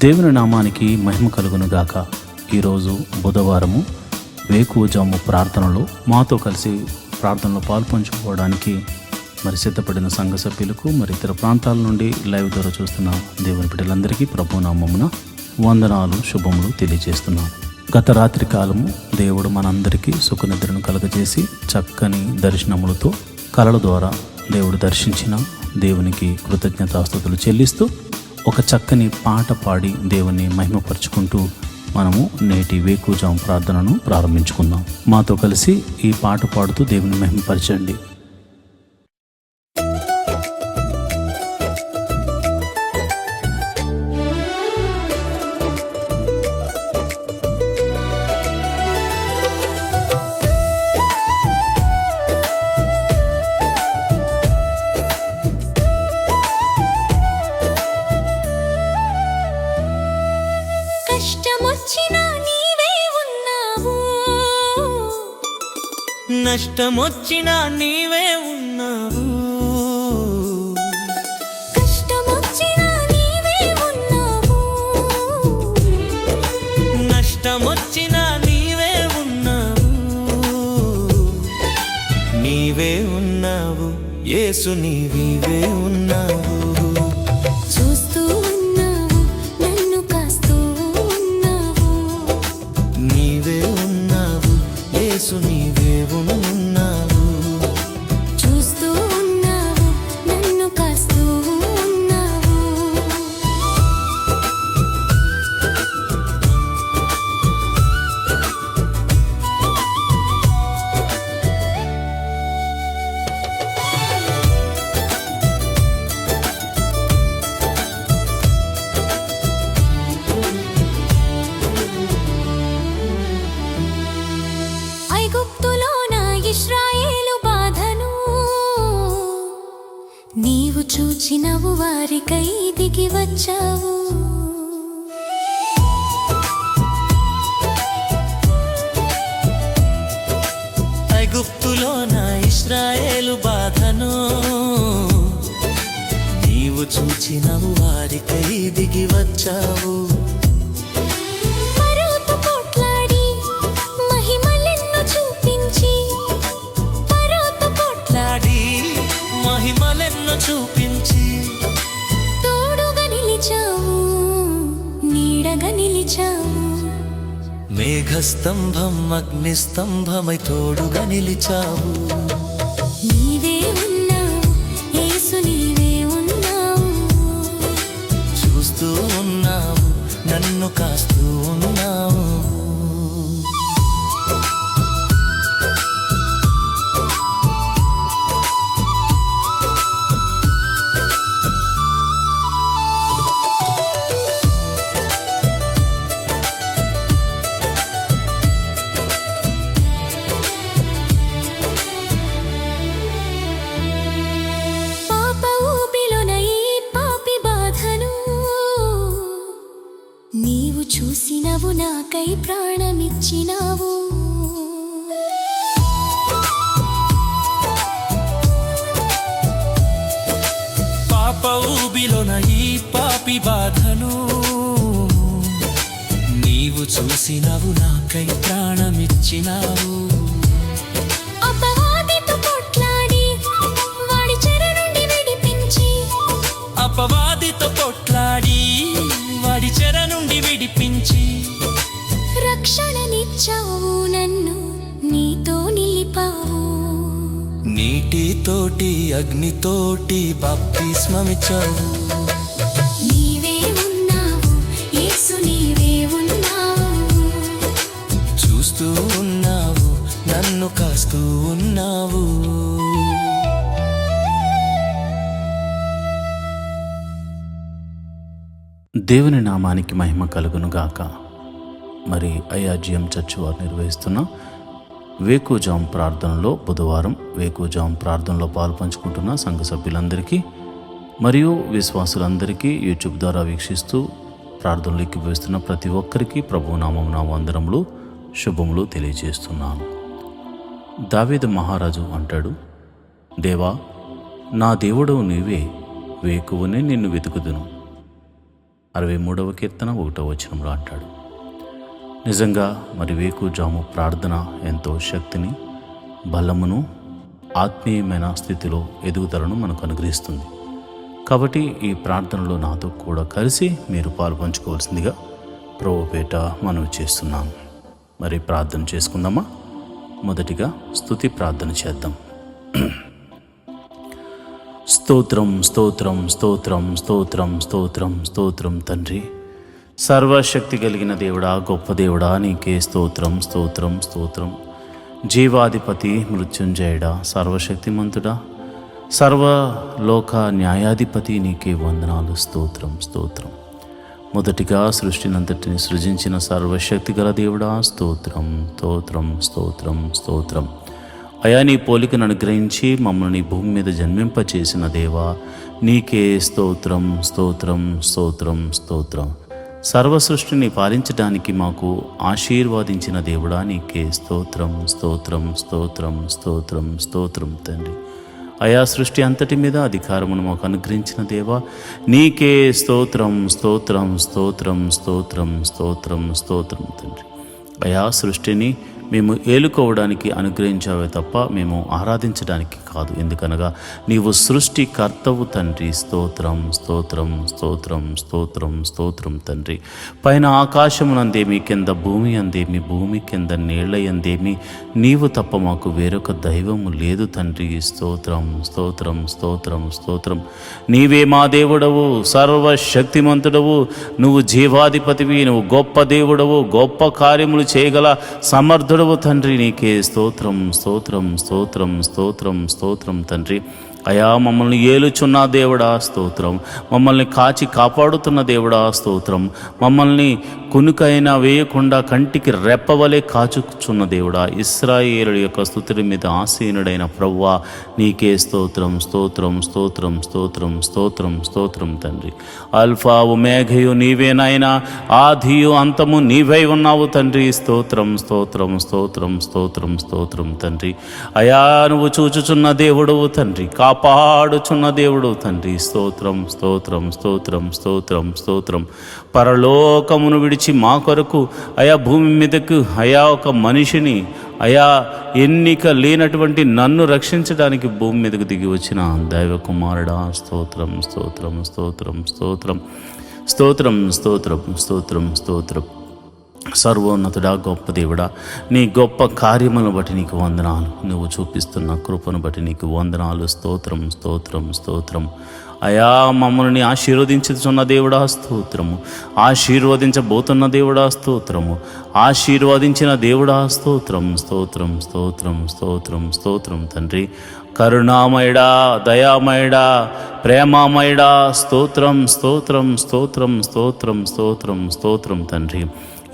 దేవుని నామానికి మహిమ కలుగును గాక. ఈరోజు బుధవారము వేకువజాము ప్రార్థనలో మాతో కలిసి ప్రార్థనలో పాల్పంచుకోవడానికి సిద్ధపడిన సంఘ సభ్యులకు ఇతర ప్రాంతాల నుండి లైవ్ ద్వారా చూస్తున్న దేవుని బిడ్డలందరికీ ప్రభునామమున వందనాలు శుభములు తెలియజేస్తున్నాం. గత రాత్రి కాలము దేవుడు మనందరికీ సుఖనిద్రను కలగజేసి చక్కని దర్శనములతో కలల ద్వారా దేవుడు దర్శించిన దేవునికి కృతజ్ఞతాస్తుతులు చెల్లిస్తూ ఒక చక్కని పాట పాడి దేవుని మహిమపరుచుకుంటూ మనము నేటి వేకువజాము ప్రార్థనను ప్రారంభించుకుందాం. మాతో కలిసి ఈ పాట పాడుతూ దేవుని మహిమపరచండి. నష్టమొచ్చినా నీవే ఉన్నావు, కష్టమొచ్చినా నీవే ఉన్నావు, నష్టమొచ్చినా నీవే ఉన్నావు, నీవే ఉన్నావు యేసు, నీవే ఉన్నావు. చూస్తూ ఉన్నావు, నన్ను కాస్తూ ఉన్నావు, నీవే ఉన్నావు యేసు, నీవే ఉన్నావు. చూస్తూ ఉన్నావు, నన్ను కాస్తూ ఉన్నావు. ఐగుప్తులోన ఇశ్రాయేలు బాధను నీవు చూచినవు, వారికై దిగి వచ్చావు. ఐగుప్తులోన ఇశ్రాయేలు బాధను నీవు చూచినవు, వారికై దిగి వచ్చావు. పరోతో పోట్లాడి మహిమలెన్నో చూపించి, పరోతో లాడి మహిమలెన్నో చూపించి, తోడుగా నిలిచావు, నీడగా నిలిచావు. మేఘస్తంభం అగ్నిస్తంభమై తోడుగా నిలిచావు. నీవే ఉన్నావు యేసు, నీవే ఉన్నావు. చూస్తూ ఉన్నావు, నన్ను కాస్తూ ఉన్నావు. పాప ఊబిలోన ఈ పాపి బాధను నీవు చూసినవు, నాకై ప్రాణమిచ్చినావు. పాప ఊబిలోన ఈ పాపి బాధను నీవు చూసినవు, నాకై ప్రాణమిచ్చినావు. అపవాదితో పోట్లాడి వాడి చెర నుండి విడిపించి, అపవాదితో కొట్లాడి వాడి చెర నుండి విడిపించి, రక్షణనిచ్చావు, నన్ను నీతో నిలిపావు. నీటితోటి అగ్నితోటి బాప్తిస్మమిచ్చావు. నీవే ఉన్నావు యేసు, నీవే ఉన్నావు. చూస్తూ ఉన్నావు, నన్ను కాస్తూ ఉన్నావు. దేవుని నామానికి మహిమ కలుగును గాక. ఐఆర్జీఎం చర్చ్ వారు నిర్వహిస్తున్న వేకువజాము ప్రార్థనలో బుధవారం వేకువజాము ప్రార్థనలో పాల్పంచుకుంటున్న సంఘ సభ్యులందరికీ మరియు విశ్వాసులందరికీ యూట్యూబ్ ద్వారా వీక్షిస్తూ ప్రార్థనలు ఎక్కివేస్తున్న ప్రతి ఒక్కరికి ప్రభునామమున వందనములు శుభములు తెలియజేస్తున్నాను. దావీదు మహారాజు అంటాడు, దేవా నా దేవుడవు నీవే, వేకువనే నిన్ను వెతుకుదును. 63వ కీర్తన 1వ వచనంలో అంటాడు. నిజంగా మరి వేకుజాము ప్రార్థన ఎంతో శక్తిని, బలమును, ఆత్మీయమైన స్థితిలో ఎదుగుదలను మనకు అనుగ్రహిస్తుంది. కాబట్టి ఈ ప్రార్థనలో నాతో కూడా కలిసి మీరు పాల్పంచుకోవాల్సిందిగా ప్రభుపేట మనవి చేస్తున్నాను. మరి ప్రార్థన చేసుకుందామా? మొదటిగా స్తుతి ప్రార్థన చేద్దాం. స్తోత్రం స్తోత్రం స్తోత్రం స్తోత్రం స్తోత్రం స్తోత్రం తండ్రి, సర్వశక్తి కలిగిన దేవుడా, గొప్ప దేవుడా, నీకే స్తోత్రం స్తోత్రం స్తోత్రం. జీవాధిపతి, మృత్యుంజయుడా, సర్వశక్తిమంతుడా, సర్వలోక న్యాయాధిపతి, నీకే వందనాలు. స్తోత్రం స్తోత్రం. మొదటిగా సృష్టినంతటిని సృజించిన సర్వశక్తి గల దేవుడా, స్తోత్రం స్తోత్రం స్తోత్రం స్తోత్రం. అయా, నీ పోలికను అనుగ్రహించి మమ్మల్ని భూమి మీద జన్మింపచేసిన దేవా, నీకే స్తోత్రం స్తోత్రం స్తోత్రం స్తోత్రం. సర్వ సృష్టిని పాలించడానికి మాకు ఆశీర్వాదించిన దేవుడా, నీకే స్తోత్రం స్తోత్రం స్తోత్రం స్తోత్రం స్తోత్రం తండ్రి. అయా, సృష్టి అంతటి మీద అధికారమును మాకు అనుగ్రహించిన దేవా, నీకే స్తోత్రం స్తోత్రం స్తోత్రం స్తోత్రం స్తోత్రం స్తోత్రం తండ్రి. అయా, సృష్టిని మేము ఏలుకోవడానికి అనుగ్రహించావే తప్ప మేము ఆరాధించడానికి కాదు. ఎందుకనగా నీవు సృష్టికర్తవు తండ్రి. స్తోత్రం స్తోత్రం స్తోత్రం స్తోత్రం స్తోత్రం తండ్రి. పైన ఆకాశమునందేమి, కింద భూమి అందేమి, భూమి కింద నీళ్ల యందేమి నీవు తప్ప మాకు వేరొక దైవము లేదు తండ్రి. స్తోత్రం స్తోత్రం స్తోత్రం స్తోత్రం. నీవే మా దేవుడవు, సర్వశక్తిమంతుడవు, నువ్వు జీవాధిపతివి, నువ్వు గొప్ప దేవుడవు, గొప్ప కార్యములు చేయగల సమర్థుడవు తండ్రి. నీకే స్తోత్రం స్తోత్రం స్తోత్రం స్తోత్రం స్తోత్రం తండ్రి. అయా, మమ్మల్ని ఏలుచున్న దేవుడా స్తోత్రం, మమ్మల్ని కాచి కాపాడుతున్న దేవుడా స్తోత్రం, మమ్మల్ని కునుకైనా వేయకుండా కంటికి రెప్పవలే కాచుచున్న దేవుడా, ఇశ్రాయేలుల యొక్క స్తుతుల మీద ఆసీనుడైన ప్రభువా, నీకే స్తోత్రం స్తోత్రం స్తోత్రం స్తోత్రం స్తోత్రం స్తోత్రం తండ్రి. అల్ఫా ఒమేఘయు నీవేనాయనా, ఆదియు అంతము నీవై ఉన్నావు తండ్రి. స్తోత్రం స్తోత్రం స్తోత్రం స్తోత్రం స్తోత్రం తండ్రి. అయా, నువ్వు చూచుచున్న దేవుడవు తండ్రి, కాపాడుచున్న దేవుడు తండ్రి. స్తోత్రం స్తోత్రం స్తోత్రం స్తోత్రం స్తోత్రం. పరలోకమును విడిచి మా కొరకు అయా భూమి మీదకు అయా ఒక మనిషిని, అయా ఎన్నిక లేనటువంటి నన్ను రక్షించడానికి భూమి మీదకు దిగి వచ్చిన దైవ కుమారుడా, స్తోత్రం స్తోత్రం స్తోత్రం స్తోత్రం స్తోత్రం స్తోత్రం స్తోత్రం స్తోత్రం. సర్వోన్నతుడా, గొప్ప దేవుడా, నీ గొప్ప కార్యములను బట్టి నీకు వందనాలు. నువ్వు చూపిస్తున్న కృపను బట్టి నీకు వందనాలు. స్తోత్రం స్తోత్రం స్తోత్రం. అయా, మమ్మల్ని ఆశీర్వదించుతున్న దేవుడా స్తోత్రము, ఆశీర్వదించబోతున్న దేవుడా స్తోత్రము, ఆశీర్వదించిన దేవుడా స్తోత్రం స్తోత్రం స్తోత్రం స్తోత్రం స్తోత్రం తండ్రి. కరుణామయుడా, దయామయుడా, ప్రేమామయుడా, స్తోత్రం స్తోత్రం స్తోత్రం స్తోత్రం స్తోత్రం స్తోత్రం తండ్రి.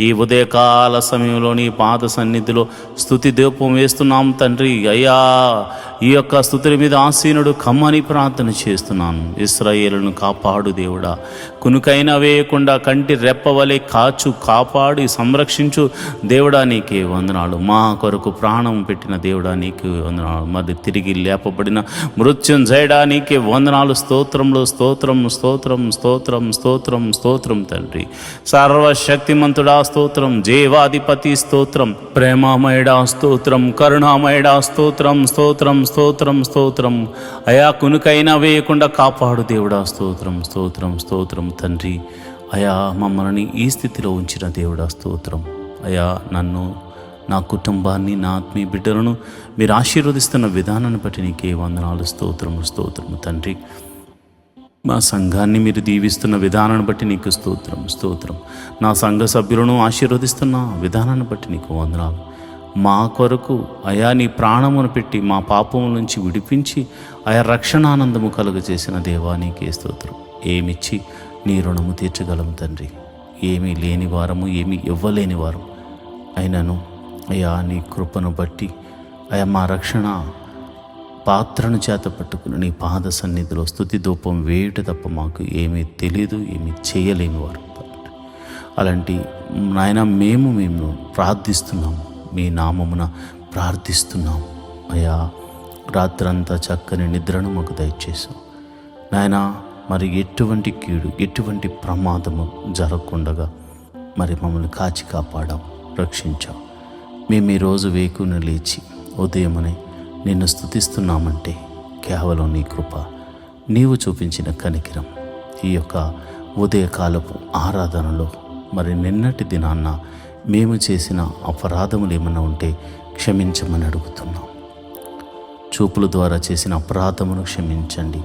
ఈ ఉదయకాల సమయంలో నీ పాద సన్నిధిలో స్తుతి దీపం వేస్తున్నాం తండ్రి. అయ్యా, ఈ యొక్క స్తుతుల మీద ఆసీనుడు కమ్మని ప్రార్థన చేస్తున్నాను. ఇశ్రాయేలును కాపాడు దేవుడా, కునుకైనా వేయకుండా కంటి రెప్పవలే కాచు, కాపాడి సంరక్షించు దేవుడా, నీకే వందనాలు. మా కొరకు ప్రాణం పెట్టిన దేవుడా, నీకే వందనాలు. మరి తిరిగి లేపబడిన మృత్యుంజయుడా, నీకే వందనాలు. స్తోత్రంలో స్తోత్రం స్తోత్రం స్తోత్రం స్తోత్రం స్తోత్రం తండ్రి. సర్వశక్తిమంతుడా స్తోత్రం, జీవాధిపతి స్తోత్రం, ప్రేమామయుడా స్తోత్రం, కరుణామయుడా స్తోత్రం స్తోత్రం స్తోత్రం స్తోత్రం. అయా, కునుకైనా వేయకుండా కాపాడు దేవుడా, స్తోత్రం స్తోత్రం స్తోత్రం తండ్రి. అయా, మమ్మల్ని ఈ స్థితిలో ఉంచిన దేవుడా స్తోత్రం. అయా, నన్ను, నా కుటుంబాన్ని, నా ఆత్మీయ బిడ్డలను మీరు ఆశీర్వదిస్తున్న విధానాన్ని బట్టి నీకే వందనాలు. స్తోత్రము స్తోత్రము తండ్రి. మా సంఘాన్ని మీరు దీవిస్తున్న విధానాన్ని బట్టి నీకు స్తోత్రం స్తోత్రం. నా సంఘ సభ్యులను ఆశీర్వదిస్తున్న విధానాన్ని బట్టి నీకు వందనాలు. మా కొరకు అయా నీ ప్రాణమును పెట్టి మా పాపముల నుంచి విడిపించి ఆయా రక్షణానందము కలుగజేసిన దేవా, నీకే స్తోత్రం. ఏమిచ్చి నీ రుణము తీర్చగలము తండ్రి. ఏమీ లేని వారము, ఏమీ ఇవ్వలేని వారం అయినను అయా నీ కృపను బట్టి అయా మా రక్షణ పాత్రను చేత పట్టుకుని నీ పాద సన్నిధిలో స్తుతి ధూపం వేయుట తప్ప మాకు ఏమీ తెలియదు, ఏమీ చేయలేని వారు. అలాంటి నాయన మేము ప్రార్థిస్తున్నాము, మీ నామమున ప్రార్థిస్తున్నాము. అయ్యా, రాత్రంతా చక్కని నిద్రను మాకు దయచేసాం నాయన. మరి ఎటువంటి కీడు ఎటువంటి ప్రమాదము జరగకుండా మరి మమ్మల్ని కాచి కాపాడావు, రక్షించావు. మేము ఈరోజు వేకున లేచి ఉదయమనే నిన్ను స్తుతిస్తున్నామంటే కేవలం నీ కృప, నీవు చూపించిన కనికిరం. ఈ యొక్క ఉదయకాలపు ఆరాధనలో మరి నిన్నటి దినాన్న మేము చేసిన అపరాధములు ఏమైనా ఉంటే క్షమించమని అడుగుతున్నాం. చూపుల ద్వారా చేసిన అపరాధమును క్షమించండి,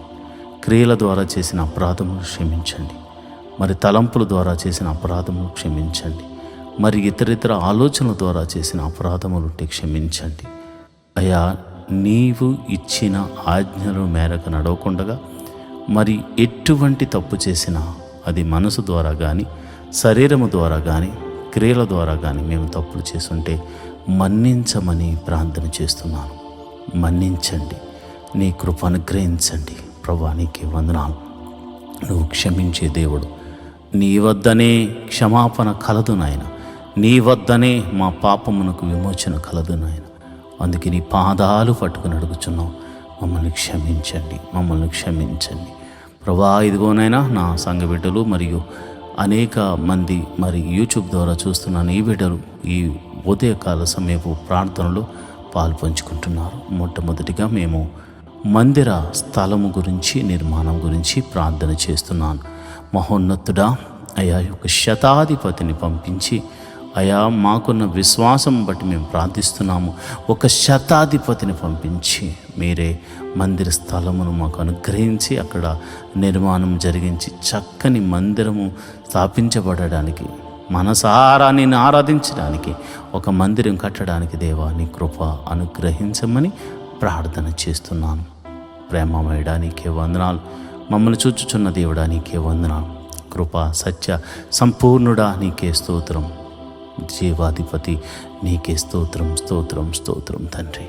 క్రియల ద్వారా చేసిన అపరాధమును క్షమించండి, మరి తలంపుల ద్వారా చేసిన అపరాధమును క్షమించండి, మరి ఇతరితర ఆలోచనల ద్వారా చేసిన అపరాధములు ఉంటే క్షమించండి. అయ్యా, నీవు ఇచ్చిన ఆజ్ఞల మేరకు నడవకుండగా మరి ఎటువంటి తప్పు చేసినా అది మనసు ద్వారా కానీ శరీరము ద్వారా కానీ క్రియల ద్వారా కానీ మేము తప్పులు చేసుంటే మన్నించమని ప్రార్థన చేస్తున్నాను. మన్నించండి, నీ కృప అనుగ్రహించండి. ప్రభువా, నీకే వందనాలు. నువ్వు క్షమించే దేవుడు. నీ వద్దనే క్షమాపణ కలదు నాయన, నీ వద్దనే మా పాపమునకు విమోచన కలదు నాయన. అందుకే నీ పాదాలు పట్టుకుని అడుగుచున్నాం, మమ్మల్ని క్షమించండి, మమ్మల్ని క్షమించండి. ప్రభువా, ఇదిగోనైనా నా సంఘ బిడ్డలు మరియు అనేక మంది మరి యూట్యూబ్ ద్వారా చూస్తున్న నీ బిడ్డలు ఈ ఉదయకాల సమయపు ప్రార్థనలో పాలు పంచుకుంటున్నారు. మొట్టమొదటిగా మేము మందిర స్థలము గురించి, నిర్మాణం గురించి ప్రార్థన చేస్తున్నాను. మహోన్నతుడా, అయా యొక్క శతాధిపతిని పంపించి, అయా మాకున్న విశ్వాసం బట్టి మేము ప్రార్థిస్తున్నాము. ఒక శతాధిపతిని పంపించి మీరే మందిర స్థలమును మాకు అనుగ్రహించి అక్కడ నిర్మాణం జరిగించి చక్కని మందిరము స్థాపించబడడానికి, మనసారా నిన్ను ఆరాధించడానికి, ఒక మందిరం కట్టడానికి దేవా నీ కృప అనుగ్రహించమని ప్రార్థన చేస్తున్నాను. ప్రేమమయుడా, నీకే వందనాలు. మమ్మల్ని చూచుచున్న దేవుడా, నీకే వందనాలు. కృప సత్య సంపూర్ణుడా, నీకే స్తోత్రం. జీవాధిపతి, నీకే స్తోత్రం, స్తోత్రం, స్తోత్రం తండ్రి.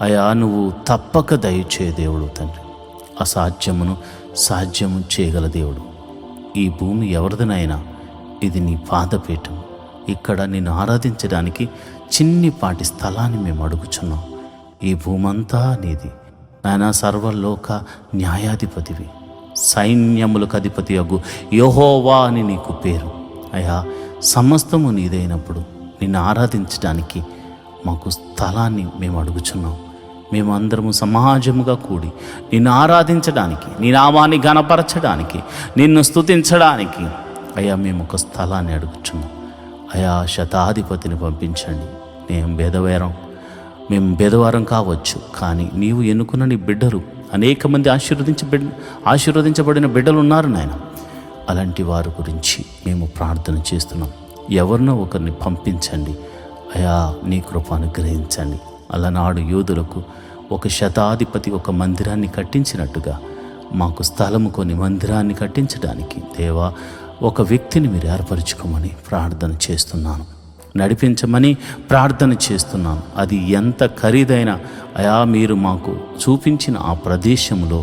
అయా, నువ్వు తప్పక దయచే దేవుడు తండ్రి. అసాధ్యమును సాధ్యము చేయగల దేవుడు. ఈ భూమి ఎవరిదనైనా ఇది నీ పాదపీఠం. ఇక్కడ నిన్ను ఆరాధించడానికి చిన్నిపాటి స్థలాన్ని మేము అడుగుచున్నాం. ఈ భూమంతా నీది నాయన. సర్వలోక న్యాయాధిపతివి, సైన్యములకు అధిపతి అగు యెహోవా అని నీకు పేరు. అయా, సమస్తము నీదైనప్పుడు నిన్ను ఆరాధించడానికి మాకు స్థలాన్ని మేము అడుగుచున్నాం. మేము అందరము సమాజముగా కూడి నిన్ను ఆరాధించడానికి, నీ నామాన్ని ఘనపరచడానికి, నిన్ను స్తుతించడానికి అయ్యా మేము ఒక స్థలాన్ని అడుగుచున్నాం. అయా, శతాధిపతిని పంపించండి. మేము భేదవారం కావచ్చు, కానీ నీవు ఎన్నుకున్న నీ బిడ్డలు అనేక మంది ఆశీర్వదించబడిన బిడ్డలు ఉన్నారు నాయన. అలాంటి వారి గురించి మేము ప్రార్థన చేస్తున్నాం. ఎవరినో ఒకరిని పంపించండి అయా, నీ కృప అనుగ్రహించండి. అలనాడు యోధులకు ఒక శతాధిపతి ఒక మందిరాన్ని కట్టించినట్టుగా మాకు స్థలము కొని మందిరాన్ని కట్టించడానికి దేవా ఒక వ్యక్తిని మీరు ఏర్పరచుకోమని ప్రార్థన చేస్తున్నాను. నడిపించమని ప్రార్థన చేస్తున్నాను. అది ఎంత ఖరీదైన అయా, మీరు మాకు చూపించిన ఆ ప్రదేశంలో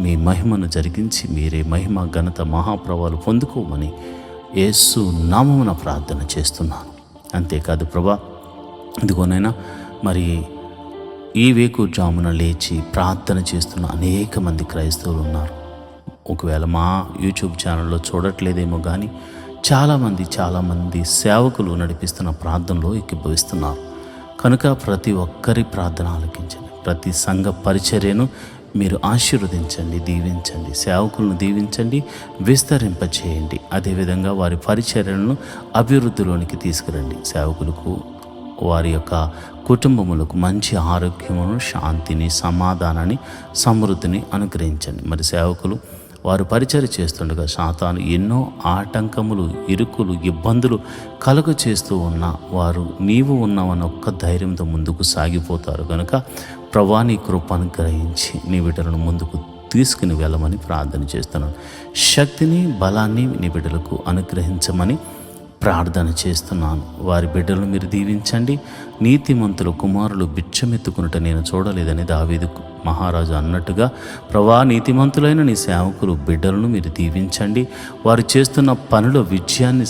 మీ మహిమను జరిగించి మీరే మహిమ ఘనత మహాప్రభావాలు పొందుకోమని యేసు నామమున ప్రార్థన చేస్తున్నాను. అంతేకాదు ప్రభా, ఇదిగోనైనా మరి ఈ వేకుజామున లేచి ప్రార్థన చేస్తున్న అనేక మంది క్రైస్తవులు ఉన్నారు. ఒకవేళ మా యూట్యూబ్ ఛానల్లో చూడట్లేదేమో కానీ చాలామంది సేవకులు నడిపిస్తున్న ప్రార్థనలో ఎక్కిభవిస్తున్నారు. కనుక ప్రతి ఒక్కరి ప్రార్థన ఆలకించండి. ప్రతి సంఘ పరిచర్యను మీరు ఆశీర్వదించండి, దీవించండి. సేవకులను దీవించండి, విస్తరింపచేయండి. అదేవిధంగా వారి పరిచర్యలను అభివృద్ధిలోనికి తీసుకురండి. సేవకులకు, వారి యొక్క కుటుంబములకు మంచి ఆరోగ్యమును, శాంతిని, సమాధానాన్ని, సమృద్ధిని అనుగ్రహించండి. మరి సేవకులు వారు పరిచర్య చేస్తుండగా సాతాను ఎన్నో ఆటంకములు, ఇరుకులు, ఇబ్బందులు కలుగ చేస్తూ ఉన్న వారు నీవు ఉన్నావన్న ఒక్క ధైర్యంతో ముందుకు సాగిపోతారు. కనుక ప్రభువా, నీ కృప అనుగ్రహించి నీ బిడ్డలను ముందుకు తీసుకుని వెళ్ళమని ప్రార్థన చేస్తున్నాను. శక్తిని, బలాన్ని నీ బిడ్డలకు అనుగ్రహించమని ప్రార్థన చేస్తున్నాను. వారి బిడ్డలను మీరు దీవించండి. నీతిమంతుల కుమారులు బిచ్చమెత్తుకునుట నేను చూడలేదని దావీదు మహారాజు అన్నట్టుగా ప్రభా, నీతిమంతులైన నీ సేవకులు బిడ్డలను మీరు దీవించండి. వారు చేస్తున్న పనిలో విజయాన్ని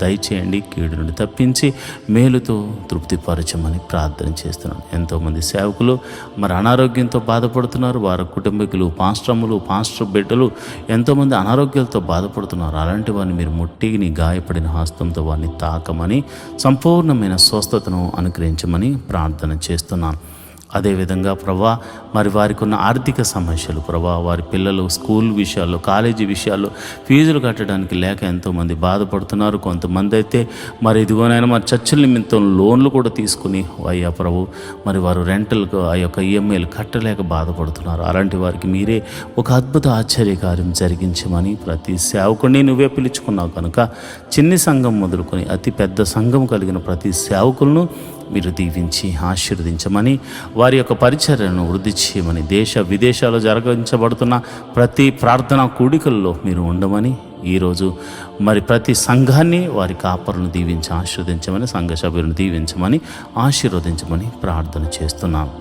దయచేయండి. కీడు నుండి తప్పించి మేలుతో తృప్తిపరచమని ప్రార్థన చేస్తున్నాను. ఎంతోమంది సేవకులు మరి అనారోగ్యంతో బాధపడుతున్నారు. వారి కుటుంబీకులు, పాస్టర్ బిడ్డలు ఎంతోమంది అనారోగ్యాలతో బాధపడుతున్నారు. అలాంటి వారిని మీరు ముట్టి నీ గాయపడిన హస్తంతో వారిని తాకమని సంపూర్ణమైన స్వస్థతను అనుగ్రహించమని ప్రార్థన చేస్తున్నాను. అదేవిధంగా ప్రభా, మరి వారికి ఉన్న ఆర్థిక సమస్యలు ప్రభా, వారి పిల్లలు స్కూల్ విషయాల్లో, కాలేజీ విషయాల్లో ఫీజులు కట్టడానికి లేక ఎంతోమంది బాధపడుతున్నారు. కొంతమంది అయితే మరి ఇదిగోనైనా మరి చర్చల నిమిత్తం లోన్లు కూడా తీసుకుని అయ్యా ప్రభు, మరి వారు రెంటల్కు ఆ యొక్క ఈఎంఐలు కట్టలేక బాధపడుతున్నారు. అలాంటి వారికి మీరే ఒక అద్భుత ఆశ్చర్యకార్యం జరిగించమని ప్రతి సేవకుడిని నువ్వే పిలుచుకున్నావు కనుక చిన్ని సంఘం మొదలుకొని అతి పెద్ద సంఘం కలిగిన ప్రతి సేవకులను మీరు దీవించి ఆశీర్వదించమని, వారి యొక్క పరిచర్యను వృద్ధి చేయమని, దేశ విదేశాల్లో జరిగించబడుతున్న ప్రతి ప్రార్థనా కూడికల్లో మీరు ఉండమని, ఈరోజు మరి ప్రతి సంఘాన్ని వారి కాపరులను దీవించి ఆశీర్వదించమని, సంఘ సభ్యులను దీవించమని ఆశీర్వదించమని ప్రార్థన చేస్తున్నాను.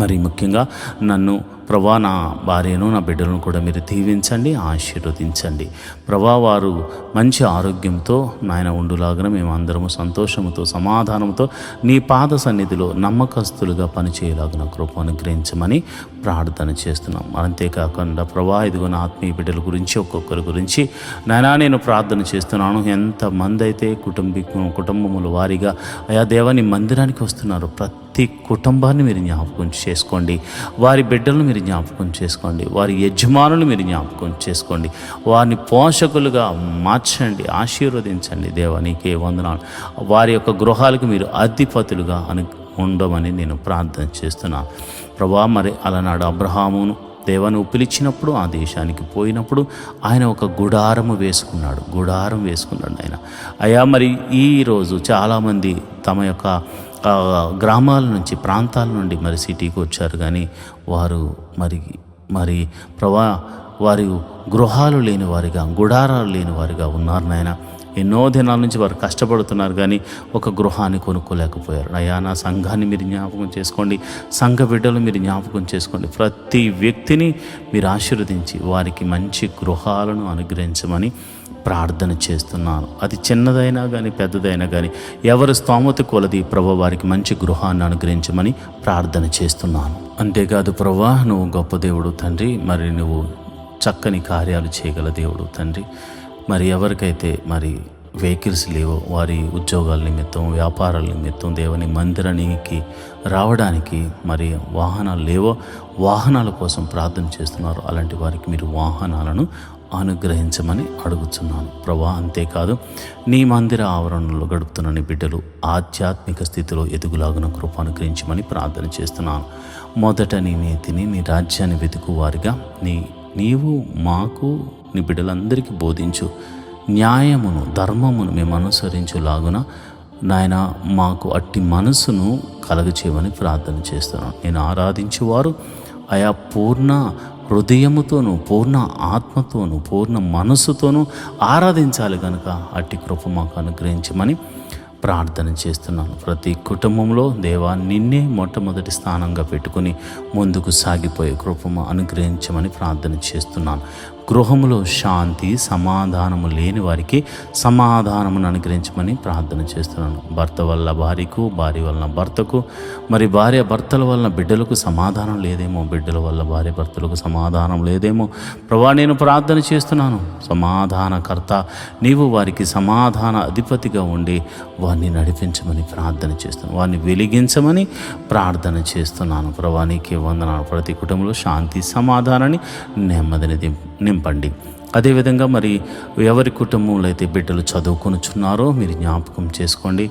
మరి ముఖ్యంగా నన్ను ప్రభా, నా భార్యను, నా బిడ్డలను కూడా మీరు దీవించండి, ఆశీర్వదించండి. ప్రభా, వారు మంచి ఆరోగ్యంతో నాయన ఉండులాగా మేము అందరము సంతోషంతో, సమాధానంతో నీ పాద సన్నిధిలో నమ్మకస్తులుగా పనిచేయలాగిన కృప అనుగ్రహించమని ప్రార్థన చేస్తున్నాం. అంతేకాకుండా ప్రభా, ఇదిగో నా ఆత్మీయ బిడ్డల గురించి ఒక్కొక్కరి గురించి నాయనా నేను ప్రార్థన చేస్తున్నాను. ఎంతమంది అయితే కుటుంబముల వారిగా అయా దేవాని మందిరానికి వస్తున్నారు, ప్రతి కుటుంబాన్ని మీరు జ్ఞాపకం చేసుకోండి. వారి బిడ్డలను మీరు జ్ఞాపకం చేసుకోండి. వారి యజమానులు మీరు జ్ఞాపకం చేసుకోండి. వారిని పోషకులుగా మార్చండి, ఆశీర్వదించండి. దేవా నీకే వందనాలు. వారి యొక్క గృహాలకు మీరు అధిపతులుగా ఉండమని నేను ప్రార్థన చేస్తున్నాను. ప్రభా, మరి అలనాడు అబ్రహామును దేవాను పిలిచినప్పుడు ఆ దేశానికి పోయినప్పుడు ఆయన ఒక గుడారం వేసుకున్నాడు ఆయన. అయ్యా, మరి ఈరోజు చాలామంది తమ యొక్క గ్రామాల నుంచి, ప్రాంతాల నుండి మరి సిటీకి వచ్చారు, కానీ వారు మరి ప్రభా, వారి గృహాలు లేని వారిగా, గుడారాలు లేని వారిగా ఉన్నారు నాయన. ఎన్నో దినాల నుంచి వారు కష్టపడుతున్నారు, కానీ ఒక గృహాన్ని కొనుక్కోలేకపోయారు. అయ్యా, నా సంఘాన్ని మీరు జ్ఞాపకం చేసుకోండి, సంఘ బిడ్డలు మీరు జ్ఞాపకం చేసుకోండి. ప్రతి వ్యక్తిని మీరు ఆశీర్వదించి వారికి మంచి గృహాలను అనుగ్రహించమని ప్రార్థన చేస్తున్నాను. అది చిన్నదైనా కానీ పెద్దదైనా కానీ ఎవరి స్తోమత కొలది ప్రభు వారికి మంచి గృహాన్ని అనుగ్రహించమని ప్రార్థన చేస్తున్నాను. అంతేకాదు ప్రభా, నువ్వు గొప్ప దేవుడు తండ్రి. మరి నువ్వు చక్కని కార్యాలు చేయగల దేవుడు తండ్రి. మరి ఎవరికైతే మరి వెహికల్స్ లేవో, వారి ఉద్యోగాల నిమిత్తం, వ్యాపారాల నిమిత్తం దేవుని మందిరానికి రావడానికి మరి వాహనాలు లేవో, వాహనాల కోసం ప్రార్థన చేస్తున్నారు. అలాంటి వారికి మీరు వాహనాలను అనుగ్రహించమని అడుగుతున్నాను ప్రభా. అంతేకాదు నీ మందిర ఆవరణలో గడుపుతున్న నీ బిడ్డలు ఆధ్యాత్మిక స్థితిలో ఎదుగులాగున కృప అనుగ్రహించమని ప్రార్థన చేస్తున్నాను. మొదట నీ నీతిని, నీ రాజ్యాన్ని వెతుకు వారిగా నీవు మాకు, నీ బిడ్డలందరికీ బోధించు. న్యాయమును, ధర్మమును మేము అనుసరించులాగున నాయన మాకు అట్టి మనసును కలగచేయమని ప్రార్థన చేస్తున్నాను. నేను ఆరాధించేవారు ఆయా పూర్ణ హృదయముతోనూ, పూర్ణ ఆత్మతోనూ, పూర్ణ మనస్సుతోనూ ఆరాధించాలి కనుక అట్టి కృప మాకు అనుగ్రహించమని ప్రార్థన చేస్తున్నాను. ప్రతి కుటుంబంలో దేవా నిన్నే మొట్టమొదటి స్థానంగా పెట్టుకుని ముందుకు సాగిపోయే కృపము అనుగ్రహించమని ప్రార్థన చేస్తున్నాను. గృహములో శాంతి సమాధానము లేని వారికి సమాధానమును అనుగ్రహించమని ప్రార్థన చేస్తున్నాను. భర్త వల్ల భార్యకు, భార్య వలన భర్తకు, మరి భార్య భర్తల వలన బిడ్డలకు సమాధానం లేదేమో, బిడ్డల వల్ల భార్య భర్తలకు సమాధానం లేదేమో. ప్రభా, నేను ప్రార్థన చేస్తున్నాను. సమాధానకర్త నీవు వారికి సమాధాన అధిపతిగా ఉండి వారిని నడిపించమని ప్రార్థన చేస్తున్నాను. వారిని వెలిగించమని ప్రార్థన చేస్తున్నాను. ప్రభా, నీకే వందనాలు. ప్రతి కుటుంబంలో శాంతి సమాధానాన్ని, నెమ్మదిని నింపండి. అదేవిధంగా మరి ఎవరి కుటుంబంలో అయితే బిడ్డలు చదువుకొనుచున్నారో మీరు జ్ఞాపకం చేసుకోండి.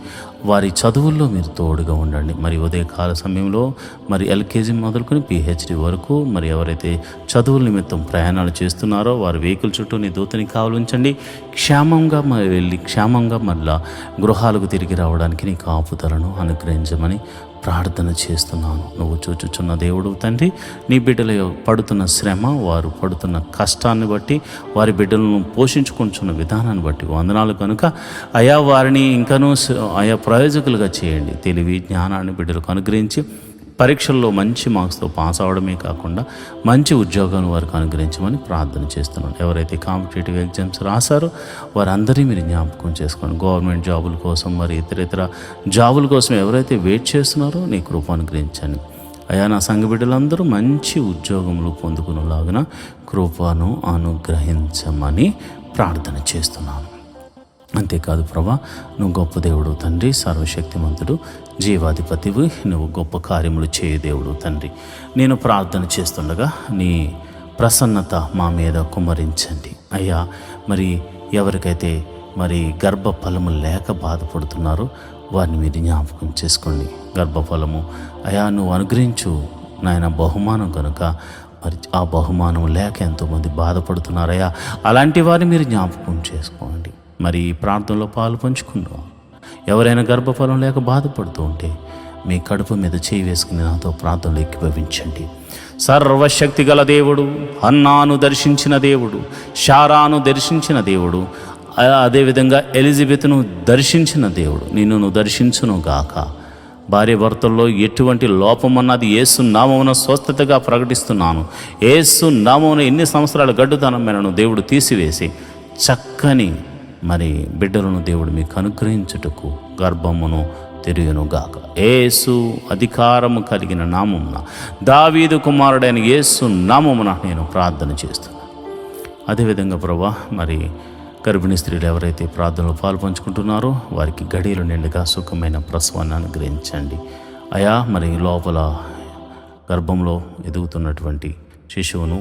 వారి చదువుల్లో మీరు తోడుగా ఉండండి. మరి ఉదయకాల సమయంలో మరి ఎల్కేజీ మొదలుకొని పిహెచ్డి వరకు మరి ఎవరైతే చదువుల నిమిత్తం ప్రయాణాలు చేస్తున్నారో వారి వెహికల్ చుట్టూ నీ దూతని కావలించండి. క్షేమంగా వెళ్ళి క్షేమంగా మళ్ళా గృహాలకు తిరిగి రావడానికి నీ కాపుదలను అనుగ్రహించమని ప్రార్థన చేస్తున్నాను. నువ్వు చూచుచున్న దేవుడు తండ్రి, నీ బిడ్డల పడుతున్న శ్రమ, వారు పడుతున్న కష్టాన్ని బట్టి, వారి బిడ్డలను పోషించుకుంటున్న విధానాన్ని బట్టి వందనాలు కనుక అయా వారిని ఇంకనూ ఆయా ప్రయోజకులుగా చేయండి. తెలివి జ్ఞానాన్ని బిడ్డలకు అనుగ్రహించి పరీక్షల్లో మంచి మార్క్స్తో పాస్ అవడమే కాకుండా మంచి ఉద్యోగాన్ని వారికి అనుగ్రహించమని ప్రార్థన చేస్తున్నాను. ఎవరైతే కాంపిటేటివ్ ఎగ్జామ్స్ రాశారో వారందరినీ మీరు జ్ఞాపకం చేసుకోండి. గవర్నమెంట్ జాబుల కోసం, మరి ఇతర జాబుల కోసం ఎవరైతే వెయిట్ చేస్తున్నారో నీ కృప అనుగ్రహించండి. అయా నా సంఘ బిడ్డలందరూ మంచి ఉద్యోగములు పొందుకునేలాగున కృపను అనుగ్రహించమని ప్రార్థన చేస్తున్నాను. అంతేకాదు ప్రభా, నువ్వు గొప్ప దేవుడు తండ్రి, సర్వశక్తిమంతుడు, జీవాధిపతివి, నువ్వు గొప్ప కార్యములు చేయ దేవుడు తండ్రి. నేను ప్రార్థన చేస్తుండగా నీ ప్రసన్నత మా మీద కుమ్మరించండి అయ్యా. మరి ఎవరికైతే మరి గర్భఫలము లేక బాధపడుతున్నారో వారిని మీరు జ్ఞాపకం చేసుకోండి. గర్భఫలము అయా నువ్వు అనుగ్రహించు నాయన బహుమానం కనుక మరి ఆ బహుమానం లేక ఎంతోమంది బాధపడుతున్నారయ్యా. అలాంటి వారిని మీరు జ్ఞాపకం చేసుకోండి. మరి ఈ ప్రార్థనలో పాలు పంచుకుందాం. ఎవరైనా గర్భఫలం లేక బాధపడుతూ ఉంటే మీ కడుపు మీద చేయి వేసుకుని నాతో ప్రార్థనలు ఏకీభవించండి. సర్వశక్తి గల దేవుడు, హన్నాను దర్శించిన దేవుడు, శారాను దర్శించిన దేవుడు, అదేవిధంగా ఎలిజబెత్ను దర్శించిన దేవుడు నిన్ను నువ్వు దర్శించును గాక. భార్య భర్తల్లో ఎటువంటి లోపం అన్నది యేసు నామమున స్వస్థతగా ప్రకటిస్తున్నాను. యేసు నామమున ఎన్ని సంవత్సరాల గడ్డుతనమైనను దేవుడు తీసివేసి చక్కని మరి బిడ్డలను దేవుడు మీకు అనుగ్రహించుటకు గర్భమును తెరియునుగాక. యేసు అధికారము కలిగిన నామమున, దావీదు కుమారుడైన యేసు నామమున నేను ప్రార్థన చేస్తున్నాను. అదేవిధంగా ప్రభా, మరి గర్భిణీ స్త్రీలు ఎవరైతే ప్రార్థనలో పాల్పంచుకుంటున్నారో వారికి గడియలు నిండుగా సుఖమైన ప్రసవాన్ని అనుగ్రహించండి అయా. మరి లోపల గర్భంలో ఎదుగుతున్నటువంటి శిశువును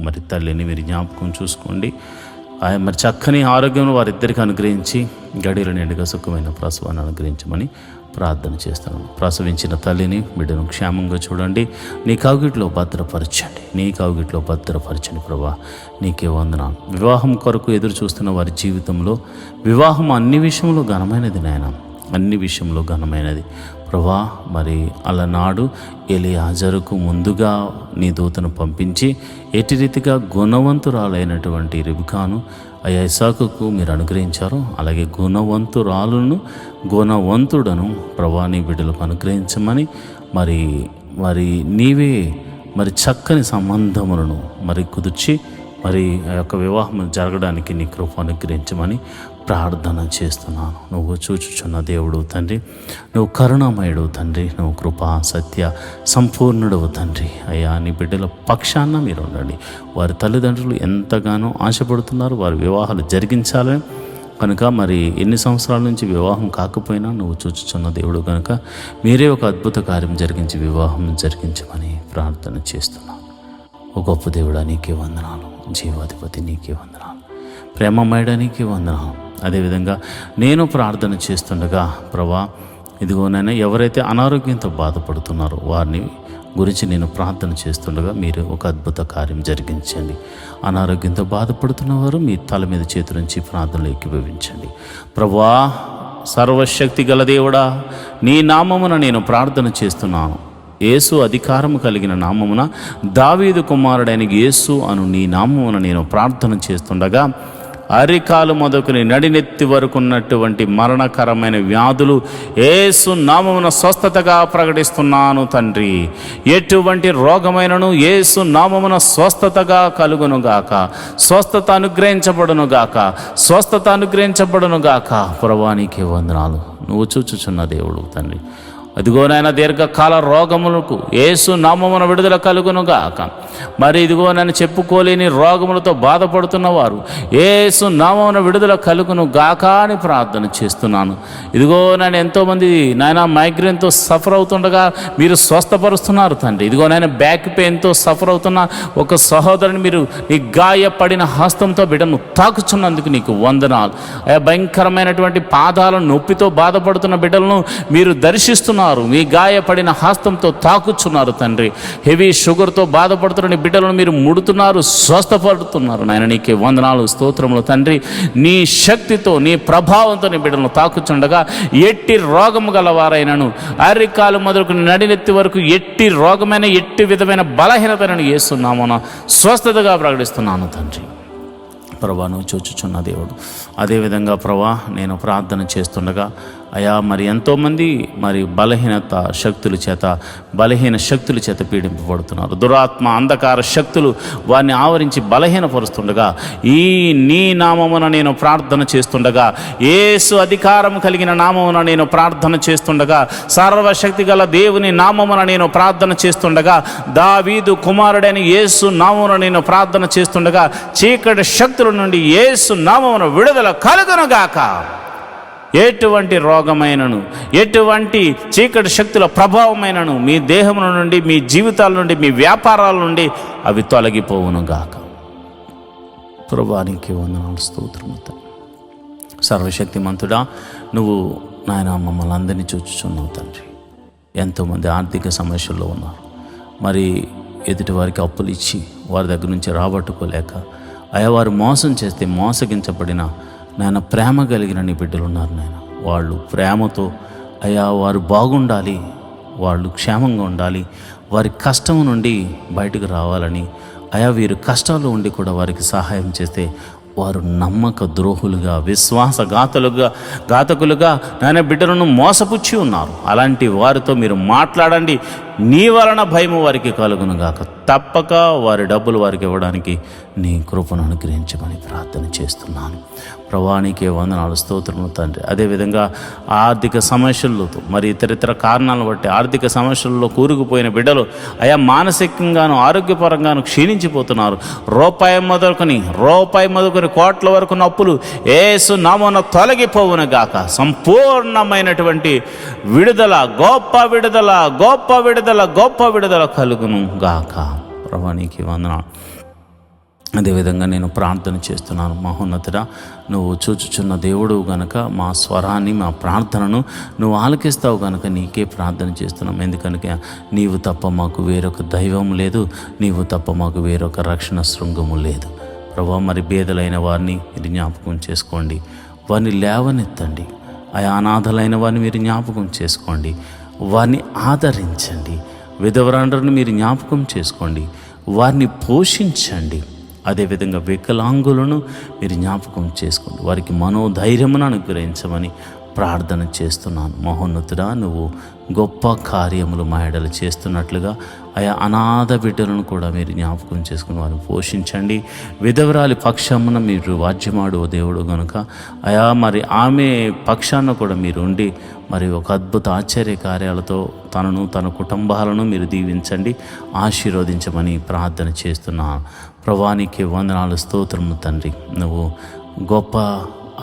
మరి తల్లిని మీరు జ్ఞాపకం చూసుకోండి. ఆయన మరి చక్కని ఆరోగ్యం వారిద్దరికి అనుగ్రహించి గడియలు నిండుగా సుఖమైన ప్రసవాన్ని అనుగ్రహించమని ప్రార్థన చేస్తాను. ప్రసవించిన తల్లిని బిడ్డను క్షేమంగా చూడండి. నీ కౌగిట్లో భద్రపరచండి ప్రభా. నీకే వందనాలు. వివాహం కొరకు ఎదురు చూస్తున్న వారి జీవితంలో వివాహం అన్ని విషయంలో ఘనమైనది నాయన, అన్ని విషయంలో ఘనమైనది ప్రభా. మరి అలనాడు ఎలియాజరుకు ముందుగా నీ దూతను పంపించి ఎట్టి రీతిగా గుణవంతురాలైనటువంటి రిబికాను అయ్యా ఇస్సాకుకు మీరు అనుగ్రహించారు, అలాగే గుణవంతుడను ప్రభా నీ బిడ్డలకు అనుగ్రహించమని మరి నీవే మరి చక్కని సంబంధములను మరి కుదిర్చి మరి ఆ యొక్క వివాహం జరగడానికి నీ కృప అనుగ్రహించమని ప్రార్థన చేస్తున్నాను. నువ్వు చూచుచున్న దేవుడు తండ్రి, నువ్వు కరుణామయుడు తండ్రి, నువ్వు కృపా సత్య సంపూర్ణుడవు తండ్రి. అయ్యా నీ బిడ్డల పక్షాన మీరు ఉండండి. వారి తల్లిదండ్రులు ఎంతగానో ఆశపడుతున్నారు వారి వివాహాలు జరిగించాలని కనుక, మరి ఎన్ని సంవత్సరాల నుంచి వివాహం కాకపోయినా నువ్వు చూచుచున్న దేవుడు కనుక మీరే ఒక అద్భుత కార్యం జరిగించి వివాహం జరిగించమని ప్రార్థన చేస్తున్నాను. ఓ గొప్ప దేవుడా నీకే వందనాలు, జీవాధిపతి నీకే వందనాలు, ప్రేమమయుడా నీకే వందనాలు. అదేవిధంగా నేను ప్రార్థన చేస్తుండగా ప్రభా, ఇదిగోనైనా ఎవరైతే అనారోగ్యంతో బాధపడుతున్నారో వారిని గురించి నేను ప్రార్థన చేస్తుండగా మీరు ఒక అద్భుత కార్యం జరిగించండి. అనారోగ్యంతో బాధపడుతున్నవారు మీ తల మీద చేతుల నుంచి ప్రార్థనలు ఏకీభవించండి. ప్రభువా, సర్వశక్తి గల దేవుడా, నీ నామమున నేను ప్రార్థన చేస్తున్నాను. యేసు అధికారము కలిగిన నామమున, దావీదు కుమారుడైన యేసు అను నీ నామమున నేను ప్రార్థన చేస్తుండగా అరికాలు మొదలుకొని నడినెత్తి వరకు ఉన్నటువంటి మరణకరమైన వ్యాధులు యేసు నామమున స్వస్థతగా ప్రకటిస్తున్నాను తండ్రి. ఎటువంటి రోగమైనను యేసు నామమున స్వస్థతగా కలుగునుగాక, స్వస్థత అనుగ్రహించబడునుగాక. ప్రభువా నీకే వందనాలు. నువ్వు చూచుచున్న దేవుడు తండ్రి. అదిగోనైనా దీర్ఘకాల రోగములకు యేసు నామమున విడుదల కలుగునుగాక. మరి ఇదిగోనైనా చెప్పుకోలేని రోగములతో బాధపడుతున్నవారు యేసు నామమున విడుదల కలుగునుగాక అని ప్రార్థన చేస్తున్నాను. ఇదిగోనైనా ఎంతోమంది నాయన మైగ్రేన్తో సఫర్ అవుతుండగా మీరు స్వస్థపరుస్తున్నారు తండ్రి. ఇదిగోనైనా బ్యాక్ పెయిన్తో సఫర్ అవుతున్న ఒక సహోదరుని మీరు నీ గాయపడిన హస్తంతో బిడ్డను తాకుచున్నందుకు నీకు వందనాలు. భయంకరమైనటువంటి పాదాల నొప్పితో బాధపడుతున్న బిడ్డలను మీరు దర్శిస్తున్నారు ముట్టుచున్నారు, మీ గాయపడిన హస్తంతో తాకుచున్నారు తండ్రి. హెవీ షుగర్తో బాధపడుతున్న నీ బిడ్డలను మీరు ముడుతున్నారు, స్వస్థపడుతున్నారు నాయన. నీకే వందనాలు, స్తోత్రములు తండ్రి. నీ శక్తితో, నీ ప్రభావంతో నీ బిడ్డలను తాకుచుండగా ఎట్టి రోగము గలవారైనను, అరికాలు మొదలుకు నడినెత్తి వరకు ఎట్టి రోగమైన, ఎట్టి విధమైన బలహీనతను యేసునామమున స్వస్థతగా ప్రకటిస్తున్నాను తండ్రి. ప్రభా, నువ్వు చూచుచున్న దేవుడు. అదేవిధంగా ప్రభా, నేను ప్రార్థన చేస్తుండగా అయా మరి ఎంతోమంది మరి బలహీన శక్తుల చేత పీడింపబడుతున్నారు. దురాత్మ, అంధకార శక్తులు వారిని ఆవరించి బలహీనపరుస్తుండగా ఈ నీ నామమున నేను ప్రార్థన చేస్తుండగా, యేసు అధికారం కలిగిన నామమున నేను ప్రార్థన చేస్తుండగా, సర్వశక్తి గల దేవుని నామమున నేను ప్రార్థన చేస్తుండగా, దావీదు కుమారుడైన యేసు నామమున నేను ప్రార్థన చేస్తుండగా, చీకటి శక్తుల నుండి యేసు నామమున విడుదల కలుగునుగాక. ఎటువంటి రోగమైనను, ఎటువంటి చీకటి శక్తుల ప్రభావమైనను మీ దేహముల నుండి, మీ జీవితాల నుండి, మీ వ్యాపారాల నుండి అవి తొలగిపోవును గాక. ప్రభువానికి వందనాలు, స్తోత్రము. సర్వశక్తిమంతుడా, నువ్వు నాయన మమ్మల్ని అందరినీ చూచుచున్నావు తండ్రి. ఎంతోమంది ఆర్థిక సమస్యల్లో ఉన్నారు. మరి ఎదుటి వారికి అప్పులు ఇచ్చి వారి దగ్గర నుంచి రాబట్టుకోలేక, అయా వారు మోసం చేస్తే మోసగించబడిన నాయన ప్రేమ కలిగిన నీ బిడ్డలు ఉన్నారు నాయన. వాళ్ళు ప్రేమతో అయ్యా వారు బాగుండాలి, వాళ్ళు క్షేమంగా ఉండాలి, వారి కష్టం నుండి బయటకు రావాలని, అయా వీరు కష్టాలు ఉండి కూడా వారికి సహాయం చేస్తే వారు నమ్మక ద్రోహులుగా, ఘాతకులుగా నాయన బిడ్డలను మోసపుచ్చి ఉన్నారు. అలాంటి వారితో మీరు మాట్లాడండి. నీ వలన భయము వారికి కలుగును గాక. తప్పక వారి డబ్బులు వారికి ఇవ్వడానికి నీ కృపను అనుగ్రహించమని ప్రార్థన చేస్తున్నాను. ప్రభువానికి వందనాలు, స్తోత్రములు తండ్రి. అదేవిధంగా ఆర్థిక సమస్యలతో మరి ఇతరితర కారణాలను బట్టి ఆర్థిక సమస్యల్లో కూరుకుపోయిన బిడ్డలు అయా మానసికంగాను ఆరోగ్యపరంగాను క్షీణించిపోతున్నారు. రూపాయి మొదలుకొని కోట్ల వరకు నప్పులు యేసు నామమున తొలగిపోవును గాక. సంపూర్ణమైనటువంటి విడుదల, గొప్ప విడుదల కలుగును గాక. ప్రభువానికి వందనాలు. అదేవిధంగా నేను ప్రార్థన చేస్తున్నాను. మహోన్నతుడా, నువ్వు చూచుచున్న దేవుడు గనక మా స్వరాన్ని, మా ప్రార్థనను నువ్వు ఆలకిస్తావు గనక నీకే ప్రార్థన చేస్తున్నాం. ఎందుకనగా నీవు తప్ప మాకు వేరొక దైవం లేదు, నీవు తప్ప మాకు వేరొక రక్షణ శృంగము లేదు. ప్రభువా, మరి బేదలైన వారిని మీరు జ్ఞాపకం చేసుకోండి, వారిని లేవనెత్తండి. అనాథలైన వారిని మీరు జ్ఞాపకం చేసుకోండి, వారిని ఆదరించండి. విధవరాండ్రను మీరు జ్ఞాపకం చేసుకోండి, వారిని పోషించండి. అదేవిధంగా వికలాంగులను మీరు జ్ఞాపకం చేసుకోండి, వారికి మనోధైర్యమును అనుగ్రహించమని ప్రార్థన చేస్తున్నాను. మహోన్నతుడా, నువ్వు గొప్ప కార్యములు మా ఎడల చేస్తున్నట్లుగా అనాథ బిడ్డలను కూడా మీరు జ్ఞాపకం చేసుకుని వారిని పోషించండి. విధవరాలి పక్షమున మీరు వాద్యమాడు దేవుడు గనుక మరి ఆమె పక్షాన కూడా మీరు ఉండి మరి ఒక అద్భుత ఆశ్చర్య కార్యాలతో తనను, తన కుటుంబాలను మీరు దీవించండి, ఆశీర్వదించమని ప్రార్థన చేస్తున్నాను. ప్రభువానికి వందనాలు, స్తోత్రము తండ్రి. నువ్వు గొప్ప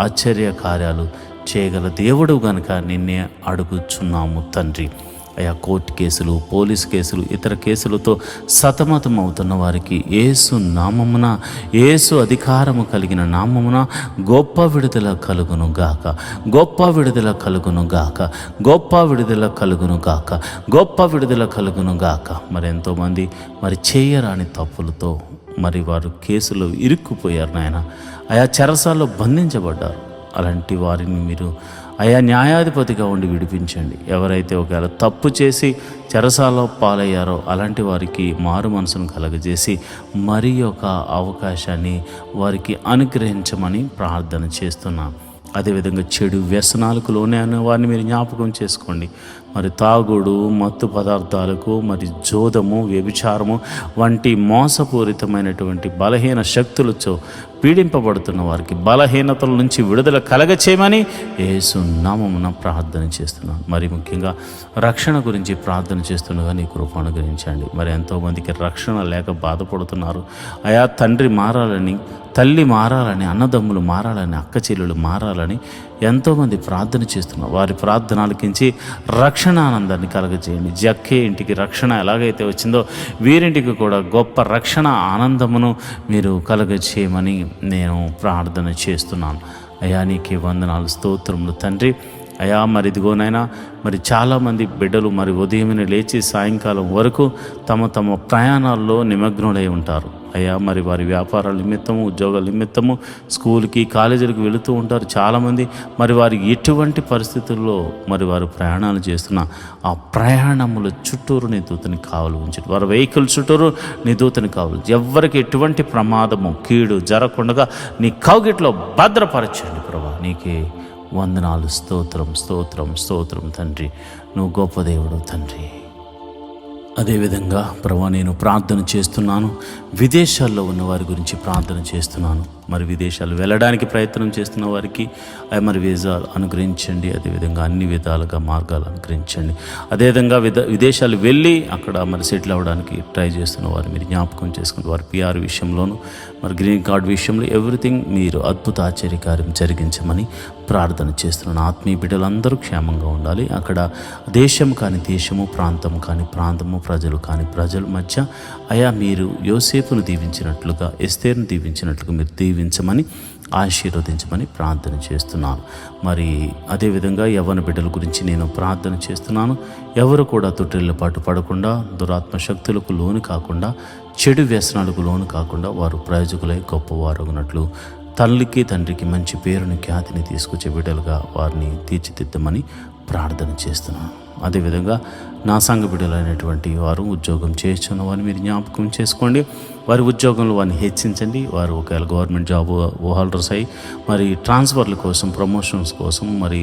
ఆశ్చర్య కార్యాలు చేయగల దేవుడు గనుక నిన్నే అడుగుచున్నాము తండ్రి. కోర్టు కేసులు, పోలీసు కేసులు, ఇతర కేసులతో సతమతం అవుతున్న వారికి యేసు నామమున, యేసు అధికారము కలిగిన నామమున గొప్ప విడుదల కలుగును గాక, గొప్ప విడుదల కలుగును గాక, గొప్ప విడుదల కలుగును గాక, గొప్ప విడుదల కలుగును గాక. మరి ఎంతోమంది మరి చేయరాని తప్పులతో మరి వారు కేసులో ఇరుక్కుపోయారు నాయన. చెరసాల్లో బంధించబడ్డారు. అలాంటి వారిని మీరు న్యాయాధిపతిగా ఉండి విడిపించండి. ఎవరైతే ఒకవేళ తప్పు చేసి చెరసాలలో పాలయ్యారో అలాంటి వారికి మారు మనసును కలగజేసి మరి ఒక అవకాశాన్ని వారికి అనుగ్రహించమని ప్రార్థన చేస్తున్నాను. అదేవిధంగా చెడు వ్యసనాలకు లోనే అనే వారిని మీరు జ్ఞాపకం చేసుకోండి. మరి తాగుడు, మత్తు పదార్థాలకు, మరి జోదము, వ్యభిచారము వంటి మోసపూరితమైనటువంటి బలహీన శక్తులతో పీడింపబడుతున్న వారికి బలహీనతల నుంచి విడుదల కలగచేయమని యేసు నామమున ప్రార్థన చేస్తున్నాను. మరి ముఖ్యంగా రక్షణ గురించి ప్రార్థన చేస్తుండగా నీ కృప అనుగ్రహించండి. మరి ఎంతోమందికి రక్షణ లేక బాధపడుతున్నారు. తండ్రి మారాలని, తల్లి మారాలని, అన్నదమ్ములు మారాలని, అక్క చెల్లెలు మారాలని ఎంతోమంది ప్రార్థన చేస్తున్నారు. వారి ప్రార్థన ఆలకించి రక్షణ ఆనందాన్ని కలగజేయండి. జక్కే ఇంటికి రక్షణ ఎలాగైతే వచ్చిందో వీరింటికి కూడా గొప్ప రక్షణ ఆనందమును మీరు కలగజేయమని నేను ప్రార్థన చేస్తున్నాను. నీకే వందనాలు, స్తోత్రములు తండ్రి. అయా మరి ఇదిగోనైనా మరి చాలామంది బిడ్డలు మరి ఉదయమే లేచి సాయంకాలం వరకు తమ తమ ప్రయాణాల్లో నిమగ్నులై ఉంటారు అయ్యా. మరి వారి వ్యాపారాల నిమిత్తము, ఉద్యోగాల నిమిత్తము స్కూల్కి, కాలేజీలకు వెళుతూ ఉంటారు చాలామంది. మరి వారి ఎటువంటి పరిస్థితుల్లో మరి వారు ప్రయాణాలు చేస్తున్న ఆ ప్రయాణముల చుట్టూరు నీ దూతని కావలు ఉంచండి. వారి వెహికల్ చుట్టూరు నీ దూతని కావలు, ఎవరికి ఎటువంటి ప్రమాదము కీడు జరగకుండా నీ కౌగిట్లో భద్రపరచండి ప్రభా. నీకే వందనాలు, స్తోత్రం స్తోత్రం స్తోత్రం తండ్రి. నువ్వు గొప్ప దేవుడు తండ్రి. అదేవిధంగా ప్రభా నేను ప్రార్థన చేస్తున్నాను, విదేశాల్లో ఉన్న వారి గురించి ప్రార్థన చేస్తున్నాను. మరి విదేశాలు వెళ్ళడానికి ప్రయత్నం చేస్తున్న వారికి మరి వీసాలు అనుగ్రహించండి. అదేవిధంగా అన్ని విధాలుగా మార్గాలు అనుగ్రహించండి. అదేవిధంగా విదేశాలు వెళ్ళి అక్కడ మరి సెటిల్ అవ్వడానికి ట్రై చేస్తున్న వారు మీరు జ్ఞాపకం చేసుకుని వారి PR విషయంలోను, మరి గ్రీన్ కార్డ్ విషయంలో ఎవ్రీథింగ్ మీరు అద్భుత ఆశ్చర్యకార్యం జరిగించమని ప్రార్థన చేస్తున్నాను. ఆత్మీయ బిడ్డలందరూ క్షేమంగా ఉండాలి. అక్కడ దేశం కాని దేశము, ప్రాంతం కాని ప్రాంతము, ప్రజలు కాని ప్రజల మధ్య అయా మీరు యోసేపును దీవించినట్లుగా, ఎస్తేరును దీవించినట్లుగా మీరు దీవించమని, ఆశీర్వదించమని ప్రార్థన చేస్తున్నాను. మరి అదేవిధంగా యవ్వన బిడ్డల గురించి నేను ప్రార్థన చేస్తున్నాను. ఎవరు కూడా తొట్టిల్లపాటు పడకుండా, దురాత్మ శక్తులకు లోను కాకుండా, చెడు వ్యసనాలకు లోను కాకుండా వారు ప్రయోజకులై గొప్పవారు ఉన్నట్లు తల్లికి తండ్రికి మంచి పేరుని, ఖ్యాతిని తీసుకొచ్చే బిడ్డలుగా వారిని తీర్చిదిద్దమని ప్రార్థన చేస్తున్నాను. అదేవిధంగా నా సంఘ బిడ్డలైనటువంటి వారు ఉద్యోగం చేస్తున్న వారిని మీరు జ్ఞాపకం చేసుకోండి. వారి ఉద్యోగంలో వారిని హెచ్చించండి. వారు ఒకవేళ గవర్నమెంట్ జాబ్ హోల్డర్స్ అయ్యి మరి ట్రాన్స్ఫర్ల కోసం, ప్రమోషన్స్ కోసం, మరి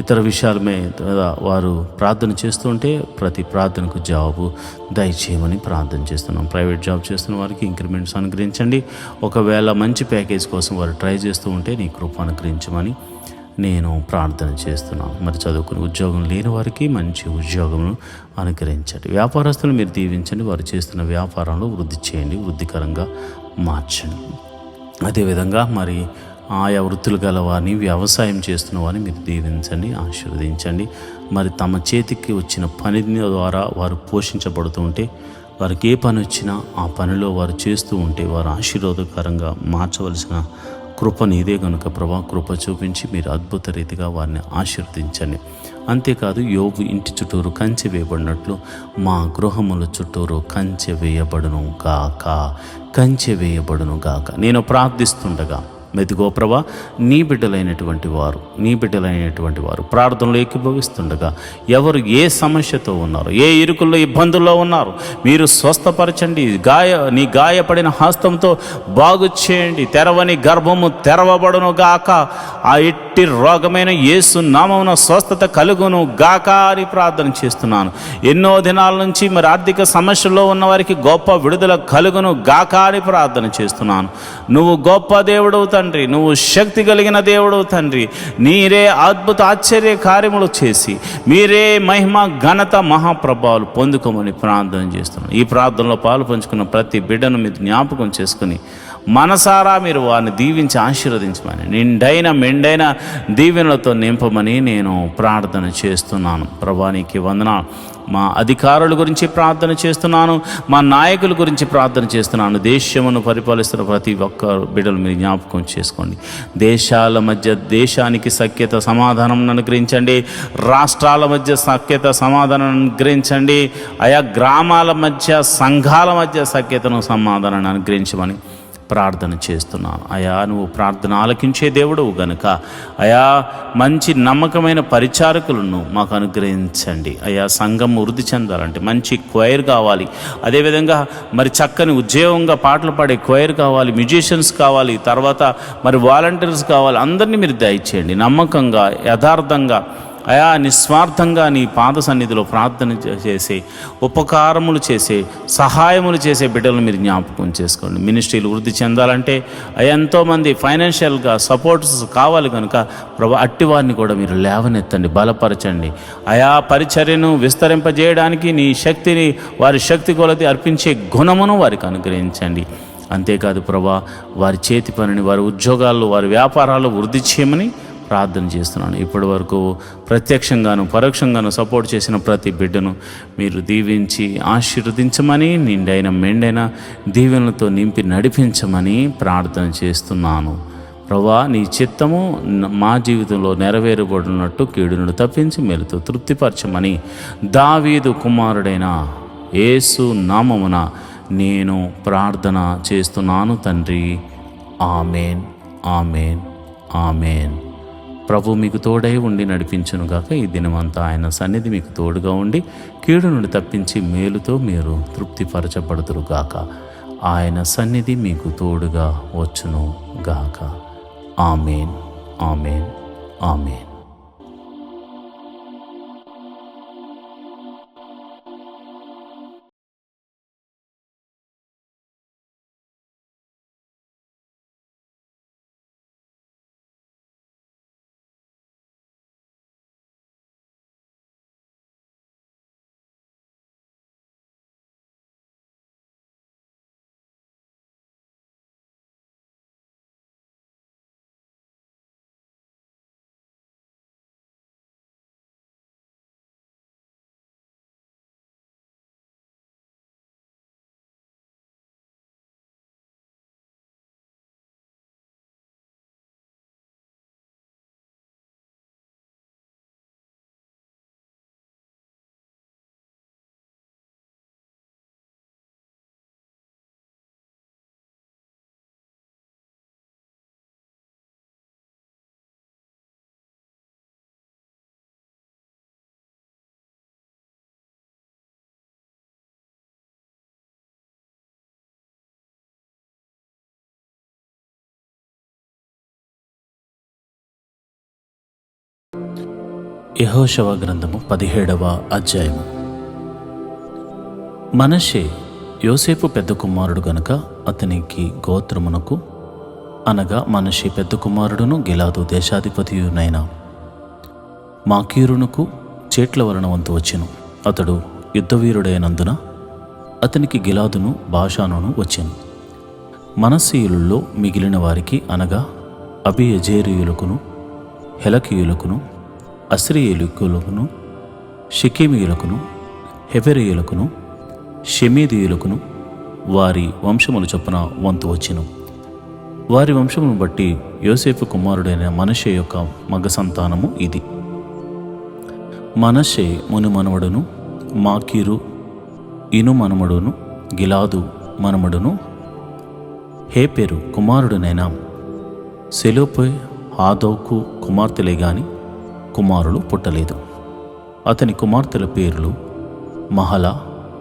ఇతర విషయాల మీద వారు ప్రార్థన చేస్తుంటే ప్రతి ప్రార్థనకు జవాబు దయచేయమని ప్రార్థన చేస్తున్నాం. ప్రైవేట్ జాబ్ చేస్తున్న వారికి ఇంక్రిమెంట్స్ అనుగ్రహించండి. ఒకవేళ మంచి ప్యాకేజ్ కోసం వారు ట్రై చేస్తూ ఉంటే నీ కృప అనుగ్రహించమని నేను ప్రార్థన చేస్తున్నాను. మరి చదువుకుని ఉద్యోగం లేని వారికి మంచి ఉద్యోగమును అనుగ్రహించండి. వ్యాపారస్తులు మీరు దీవించండి. వారు చేస్తున్న వ్యాపారంలో వృద్ధి చేయండి, వృద్ధికరంగా మార్చండి. అదేవిధంగా మరి ఆయా వృత్తులు గల వారిని, వ్యవసాయం చేస్తున్న వారిని మీరు దీవించండి, ఆశీర్వదించండి. మరి తమ చేతికి వచ్చిన పని ద్వారా వారు పోషించబడుతూ ఉంటే, వారికి ఏ పని వచ్చినా ఆ పనిలో వారు చేస్తూ ఉంటే వారు ఆశీర్వాదకరంగా మార్చవలసిన కృప నీదే కనుక ప్రభా, కృప చూపించి మీరు అద్భుత రీతిగా వారిని ఆశీర్వదించండి. అంతేకాదు యోబు ఇంటి చుట్టూరు కంచె వేయబడినట్లు మా గృహముల చుట్టూరు కంచె వేయబడును గాక, కంచె వేయబడును గాక. నేను ప్రార్థిస్తుండగా మెదుగో ప్రభా, నీ బిడ్డలైనటువంటి వారు ప్రార్థనలో ఏకీభవిస్తుండగా ఎవరు ఏ సమస్యతో ఉన్నారో, ఏ ఇరుకుల్లో, ఇబ్బందుల్లో ఉన్నారు మీరు స్వస్థపరచండి. నీ గాయపడిన హస్తంతో బాగు చేయండి. తెరవని గర్భము తెరవబడును గాక. ఆ ఎట్టి రోగమైన యేసు నామమున స్వస్థత కలుగును గాక అని ప్రార్థన చేస్తున్నాను. ఎన్నో దినాల నుంచి మరి ఆర్థిక సమస్యల్లో ఉన్న వారికి గొప్ప విడుదల కలుగును గాక అని ప్రార్థన చేస్తున్నాను. నువ్వు గొప్ప దేవుడు తండ్రి, నువ్వు శక్తి కలిగిన దేవుడు తండ్రి. నీరే అద్భుత ఆశ్చర్య కార్యములు చేసి మీరే మహిమ, ఘనత, మహాప్రభావాలు పొందుకోమని ప్రార్థన చేస్తున్నాను. ఈ ప్రార్థనలో పాలు పంచుకున్న ప్రతి బిడ్డను మీరు జ్ఞాపకం చేసుకుని మనసారా మీరు వారిని దీవించి ఆశీర్వదించమని, నిండైన మెండైన దీవెనలతో నింపమని నేను ప్రార్థన చేస్తున్నాను. ప్రభా నీకు వందనాలు. మా అధికారుల గురించి ప్రార్థన చేస్తున్నాను, మా నాయకుల గురించి ప్రార్థన చేస్తున్నాను. దేశమును పరిపాలిస్తున్న ప్రతి ఒక్క బిడ్డలు మీరు జ్ఞాపకం చేసుకోండి. దేశాల మధ్య దేశానికి సఖ్యత, సమాధానం అనుగ్రహించండి. రాష్ట్రాల మధ్య సఖ్యత, సమాధానం అనుగ్రహించండి. ఆయా గ్రామాల మధ్య, సంఘాల మధ్య సఖ్యతను, సమాధానాన్ని అనుగ్రహించమని ప్రార్థన చేస్తున్నాను. అయా నువ్వు ప్రార్థన ఆలకించే దేవుడు గనుక అయా మంచి నమ్మకమైన పరిచారకులను మాకు అనుగ్రహించండి. అయా సంఘం వృద్ధి చెందాలంటే మంచి క్వైర్ కావాలి. అదేవిధంగా మరి చక్కని ఉద్యోగంగా పాటలు పాడే క్వైర్ కావాలి, మ్యూజిషియన్స్ కావాలి, తర్వాత మరి వాలంటీర్స్ కావాలి. అందరినీ మీరు దయచేయండి. నమ్మకంగా, యథార్థంగా, అయా నిస్వార్థంగా నీ పాద సన్నిధిలో ప్రార్థన చేసే, ఉపకారములు చేసే, సహాయములు చేసే బిడ్డలను మీరు జ్ఞాపకం చేసుకోండి. మినిస్ట్రీలు వృద్ధి చెందాలంటే ఎంతోమంది ఫైనాన్షియల్గా సపోర్ట్స్ కావాలి కనుక ప్రభు అట్టి వారిని కూడా మీరు లేవనెత్తండి, బలపరచండి. అయా పరిచర్యను విస్తరింపజేయడానికి నీ శక్తిని వారి శక్తి కొలది అర్పించే గుణమును వారికి అనుగ్రహించండి. అంతేకాదు ప్రభా, వారి చేతి పనిని, వారి ఉద్యోగాల్లో, వారి వ్యాపారాలు వృద్ధి చేయమని ప్రార్థన చేస్తున్నాను. ఇప్పటి వరకు ప్రత్యక్షంగాను పరోక్షంగాను సపోర్ట్ చేసిన ప్రతి బిడ్డను మీరు దీవించి ఆశీర్వదించమని, నిండైన మెండైన దీవెనలతో నింపి నడిపించమని ప్రార్థన చేస్తున్నాను. ప్రభువా, నీ చిత్తము మా జీవితంలో నెరవేరబడినట్టు కీడును తప్పించి మేలుతో తృప్తిపరచమని దావీదు కుమారుడైన యేసు నామమున నేను ప్రార్థన చేస్తున్నాను తండ్రి. Amen, amen, amen. ప్రభు మీకు తోడై ఉండి నడిపించునుగాక. ఈ దినమంతా ఆయన సన్నిధి మీకు తోడుగా ఉండి కీడు నుండి తప్పించి మేలుతో మీరు తృప్తిపరచబడుదురుగాక. ఆయన సన్నిధి మీకు తోడుగా వచ్చును గాక. Amen, amen, amen. యెహోషువ గ్రంథము 17వ అధ్యాయము. మనష్షే యోసేపు పెద్ద కుమారుడు గనుక అతనికి గోత్రమునకు, అనగా మనష్షే పెద్ద కుమారుడును గిలాదు దేశాధిపతియునైన మాకీరునకు చేట్ల వలన వంతు వచ్చెను. అతడు యుద్ధవీరుడైనందున అతనికి గిలాదును బాషానును వచ్చెను. మనస్సీయులలో మిగిలిన వారికి, అనగా అబియజేరీయులకును, హెలకీయులకును, అస్రీయులకును, షికేమీయులకును, హెబెరీయులకును, షెమీదీయులకును వారి వంశముల చొప్పున వంతు వచ్చెను. వారి వంశమును బట్టి యోసేపు కుమారుడైన మనష్షే యొక్క మగ సంతానము ఇది. మనష్షే ముని మనవడును, మాకీరు ఇను మనమడును, గిలాదు మనమడును, హేపెరు కుమారుడునైన సెలోపే హాదోకు కుమార్తెలే గాని కుమారులు పుట్టలేదు. అతని కుమార్తెల పేర్లు మహలా,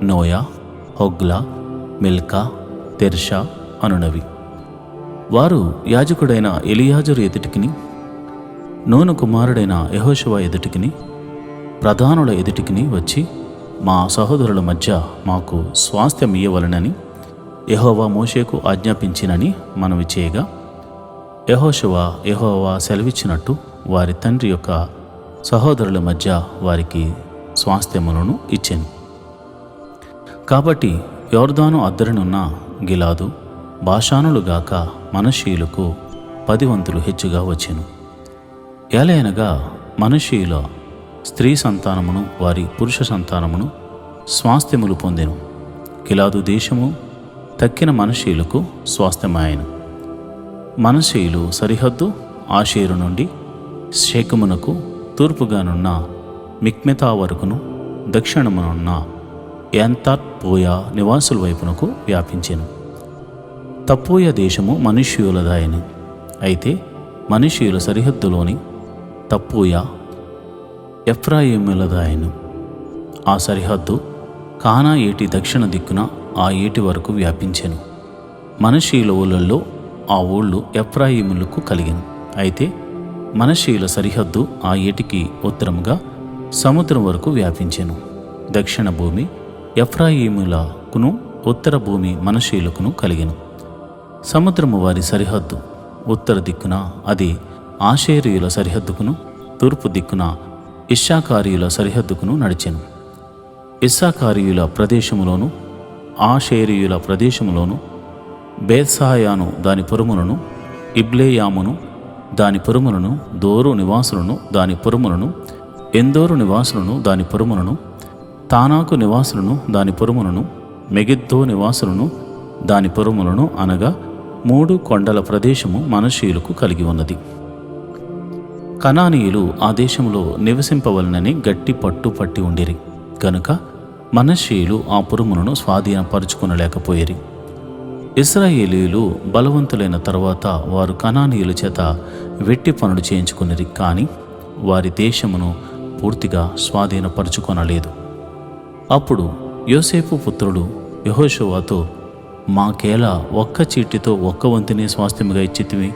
నోయా, హొగ్లా, మిల్కా, తెర్షా అనునవి. వారు యాజకుడైన ఎలియాజరు ఎదుటికిని, నూను కుమారుడైన యెహోషువ ఎదుటికిని, ప్రధానుల ఎదుటికిని వచ్చి, మా సహోదరుల మధ్య మాకు స్వాస్థ్యం ఇయ్యవలనని యెహోవా మోషేకు ఆజ్ఞాపించినని మనవి చేయగా, యెహోవా సెలవిచ్చినట్టు వారి తండ్రి యొక్క సహోదరుల మధ్య వారికి స్వాస్థ్యములను ఇచ్చెను. కాబట్టి యొర్దాను అద్దరినున్న గిలాదు, బాషానులుగాక మనష్షీయులకు 10 వంతులు హెచ్చుగా వచ్చెను. ఏలయనగా మనష్షీయుల స్త్రీ సంతానమును వారి పురుష సంతానమును స్వాస్థ్యములు పొందెను. గిలాదు దేశము తక్కిన మనష్షీయులకు స్వాస్థ్యమాయెను. మనష్షీయులు సరిహద్దు ఆషేరు నుండి షేకెమునకు తూర్పుగానున్న మిక్మెతా వరకును, దక్షిణమునున్న యాంతాత్పోయా నివాసుల వైపునకు వ్యాపించెను. తప్పూయ దేశము మనష్షీయులదాయెను. అయితే మనష్షీయుల సరిహద్దులోని తప్పూయ ఎఫ్రాయిములదాయెను. ఆ సరిహద్దు కానా ఏటి దక్షిణ దిక్కున ఆ ఏటి వరకు వ్యాపించెను. మనష్షీయుల ఊళ్ళల్లో ఆ ఊళ్ళు ఎఫ్రాయిములకు కలిగెను. అయితే మనష్షీయుల సరిహద్దు ఆ ఏటికి ఉత్తరముగా సముద్రం వరకు వ్యాపించెను. దక్షిణ భూమి ఎఫ్రాయిములకును, ఉత్తర భూమి మనష్షీయులకును కలిగెను. సముద్రము వారి సరిహద్దు. ఉత్తర దిక్కున అది ఆషేరీయుల సరిహద్దుకును, తూర్పు దిక్కున ఇశ్శాఖారీయుల సరిహద్దుకును నడిచెను. ఇశ్శాఖారీయుల ప్రదేశములోను, ఆషేరీయుల ప్రదేశములోను బేత్సాయాను దాని పురములను, ఇబ్లేయామును దాని పురములను, దోరు నివాసులను దాని పురములను, ఎందోరు నివాసులను దాని పురములను, తానాకు నివాసులను దాని పురములను, మెగిద్దో నివాసులను దాని పురములను, అనగా 3 కొండల ప్రదేశము మనష్షీయులకు కలిగి ఉన్నది. కనానీయులు ఆ దేశంలో నివసింపవలనని గట్టి పట్టు పట్టి ఉండిరి గనుక మనష్షీయులు ఆ పురములను స్వాధీనపరుచుకొనలేకపోయిరి. ఇశ్రాయేలీయులు బలవంతులైన తరువాత వారు కనానీయుల చేత వెట్టి పనులు చేయించుకునిరి, కానీ వారి దేశమును పూర్తిగా స్వాధీనపరుచుకొనలేదు. అప్పుడు యోసేపు పుత్రుడు యెహోషువతో, మాకేలా ఒక్క చీటితో ఒక్క వంతుని స్వాస్థ్యముగా ఇచ్చితివి?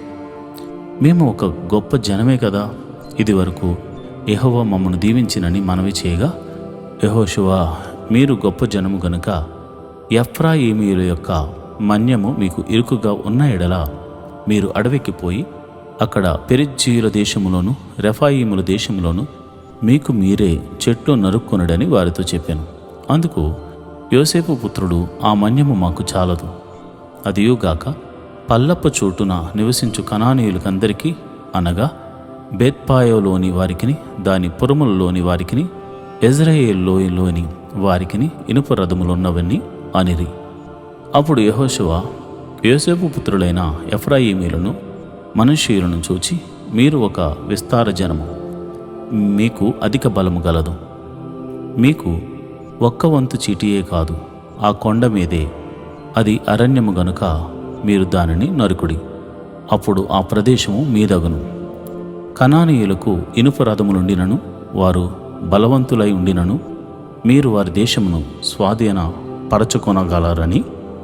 మేము ఒక గొప్ప జనమే కదా. ఇది వరకు యెహోవా మమ్మను దీవించినని మనవి చేయగా, యెహోషువ, మీరు గొప్ప జనము గనుక ఎఫ్రాయిమీయుల యొక్క మన్యము మీకు ఇరుకుగా ఉన్న ఎడల మీరు అడవికి పోయి అక్కడ పెరిజ్జీయుల దేశములోను రెఫాయిముల దేశములోను మీకు మీరే చెట్లు నరుక్కొనుడని వారితో చెప్పాను. అందుకు యోసేపు పుత్రుడు, ఆ మన్యము మాకు చాలదు. అదియుగాక పల్లప్ప చోటున నివసించు కనానీయులకందరికీ, అనగా బేత్పాయోలోని వారికిని దాని పురములలోని వారికిని యెజ్రెయేలు లోయలోని వారికిని ఇనుప రథములున్నవన్నీ అనిరి. అప్పుడు యెహోషువ యోసేపు పుత్రులైన ఎఫ్రాయిమీయులను మనష్షీయులను చూచి, మీరు ఒక విస్తార జనము, మీకు అధిక బలము గలదు. మీకు ఒక్క వంతు చీటియే కాదు, ఆ కొండ మీదే, అది అరణ్యము గనుక మీరు దానిని నరుకుడి. అప్పుడు ఆ ప్రదేశము మీదగును. కనానీయులకు ఇనుప రథములుండినను వారు బలవంతులై ఉండినను మీరు వారి దేశమును స్వాధీన పరచుకొనగలరని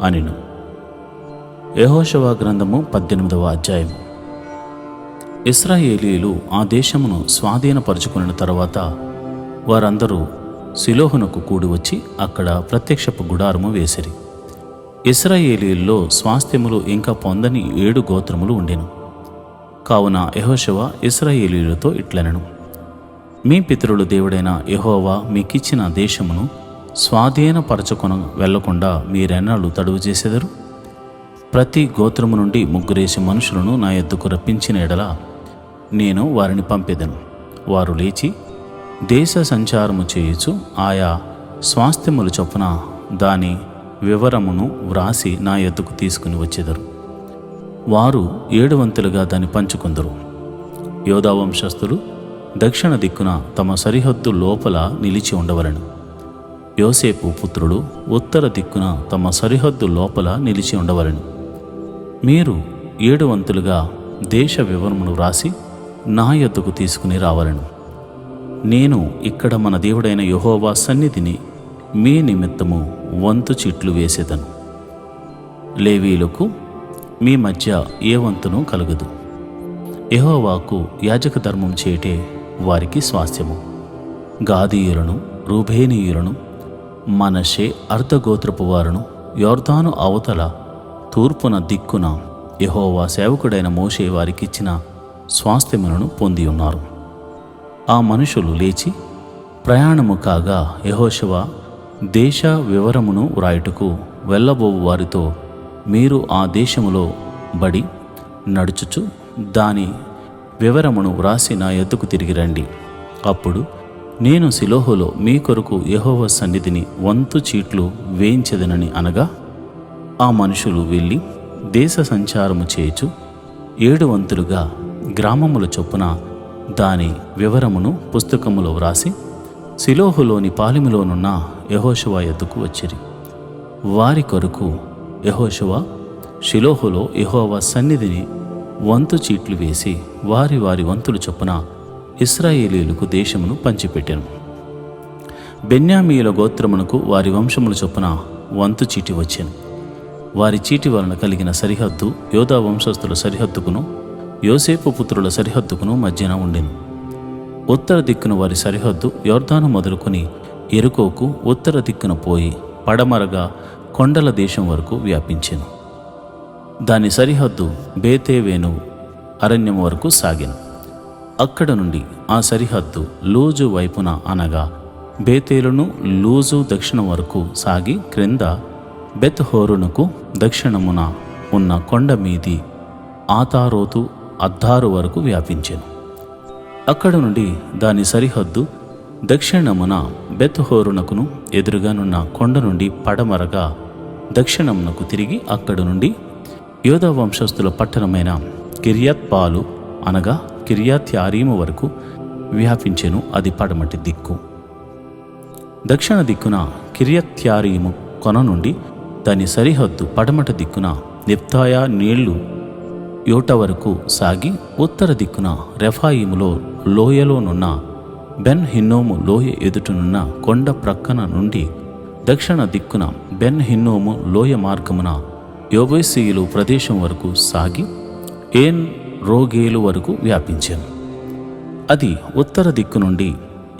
అనిను. యెహోషువ గ్రంథము 18వ అధ్యాయము. ఇశ్రాయేలీయులు ఆ దేశమును స్వాధీనపరుచుకున్న తరువాత వారందరూ షిలోహునకు కూడి వచ్చి అక్కడ ప్రత్యక్షపు గుడారము వేసిరి. ఇశ్రాయేలీయుల్లో స్వాస్థ్యములు ఇంకా పొందని 7 గోత్రములు ఉండెను. కావున యెహోషువ ఇశ్రాయేలీయులతో ఇట్లనెను, మీ పితరుల దేవుడైన యెహోవా మీకిచ్చిన దేశమును స్వాధీనపరచుకొన వెళ్లకుండా మీరెన్నాళ్ళు తడువు చేసెదరు? ప్రతి గోత్రము నుండి 3 మనుషులను నా యొద్దకు రప్పించిన ఎడల నేను వారిని పంపెదను. వారు లేచి దేశ సంచారము చేయుచు ఆయా స్వాస్థ్యముల చొప్పున దాని వివరమును వ్రాసి నా యొద్దకు తీసుకుని వచ్చెదరు. వారు 7 వంతులుగా దాన్ని పంచుకుందరు. యోధా వంశస్థులు దక్షిణ దిక్కున తమ సరిహద్దు లోపల నిలిచి ఉండవలెను. యోసేపు పుత్రుడు ఉత్తర దిక్కున తమ సరిహద్దు లోపల నిలిచి ఉండవలెను. మీరు 7 వంతులుగా దేశ వివరమును వ్రాసి నా యొద్దకు తీసుకుని రావలెను. నేను ఇక్కడ మన దేవుడైన యెహోవా సన్నిధిని మీ నిమిత్తము వంతు చీట్లు వేసేదను. లేవీయులకు మీ మధ్య ఏ వంతును కలుగదు. యెహోవాకు యాజక ధర్మం చేయటే వారికి స్వాస్థ్యము. గాదీయులను, రూబేనీయులను, మనష్షే అర్ధగోత్రపు వారును యొర్దాను అవతల తూర్పున దిక్కున యెహోవా సేవకుడైన మోషే వారికిచ్చిన స్వాస్థ్యములను పొంది ఉన్నారు. ఆ మనుషులు లేచి ప్రయాణము కాగా యెహోషువ దేశ వివరమును వ్రాయుటకు వెళ్ళబోవు వారితో, మీరు ఆ దేశములో బడి నడుచుచు దాని వివరమును వ్రాసి నా యొద్దకు తిరిగి రండి. అప్పుడు నేను షిలోహులో మీ కొరకు యెహోవా సన్నిధిని వంతు చీట్లు వేయించెదనని అనగా, ఆ మనుషులు వెళ్ళి దేశ సంచారము చేయుచు 7 వంతులుగా గ్రామముల చొప్పున దాని వివరమును పుస్తకములో వ్రాసి షిలోహులోని పాలెములోనున్న యెహోషువ యొద్దకు వచ్చిరి. వారి కొరకు యెహోషువ షిలోహులో యెహోవా సన్నిధిని వంతు చీట్లు వేసి వారి వారి వంతులు చొప్పున ఇశ్రాయేలీయులకు దేశమును పంచిపెట్టెను. బెన్యామీయుల గోత్రమునకు వారి వంశముల చొప్పున వంతు చీటి వచ్చెను. వారి చీటి వలన కలిగిన సరిహద్దు యోధా వంశస్థుల సరిహద్దుకును యోసేపు పుత్రుల సరిహద్దుకును మధ్యన ఉండెను. ఉత్తర దిక్కున వారి సరిహద్దు యొర్దాను మొదలుకొని యెరికోకు ఉత్తర దిక్కున పోయి పడమరగా కొండల దేశం వరకు వ్యాపించెను. దాని సరిహద్దు బేతేవేను అరణ్యం వరకు సాగెను. అక్కడ నుండి ఆ సరిహద్దు లూజు వైపున అనగా బేతేలును లూజు దక్షిణం వరకు సాగి క్రింద బెత్‌హోరోనుకు దక్షిణమున ఉన్న కొండ మీది ఆతారోతు అద్దారు వరకు వ్యాపించెను. అక్కడ నుండి దాని సరిహద్దు దక్షిణమున బెత్‌హోరోనుకును ఎదురుగానున్న కొండ నుండి పడమరగా దక్షిణమునకు తిరిగి అక్కడ నుండి యోధా వంశస్థుల పట్టణమైన కిర్యత్ బాలు అనగా కిర్యత్ యారీము వరకు వ్యాపించెను. అది పడమటి దిక్కు. దక్షిణ దిక్కున కిర్యత్ యారీము కొన నుండి దాని సరిహద్దు పడమటి దిక్కున నిప్తాయా నీళ్లు యోట వరకు సాగి ఉత్తర దిక్కున రెఫాయిములో లోయలోనున్న బెన్ హిన్నోము లోయ ఎదుటనున్న కొండ ప్రక్కన నుండి దక్షిణ దిక్కున బెన్ హిన్నోము లోయ మార్గమున యోబేసీయులు ప్రదేశం వరకు సాగి ఏన్ రోగేలు వరకు వ్యాపించాను. అది ఉత్తర దిక్కు నుండి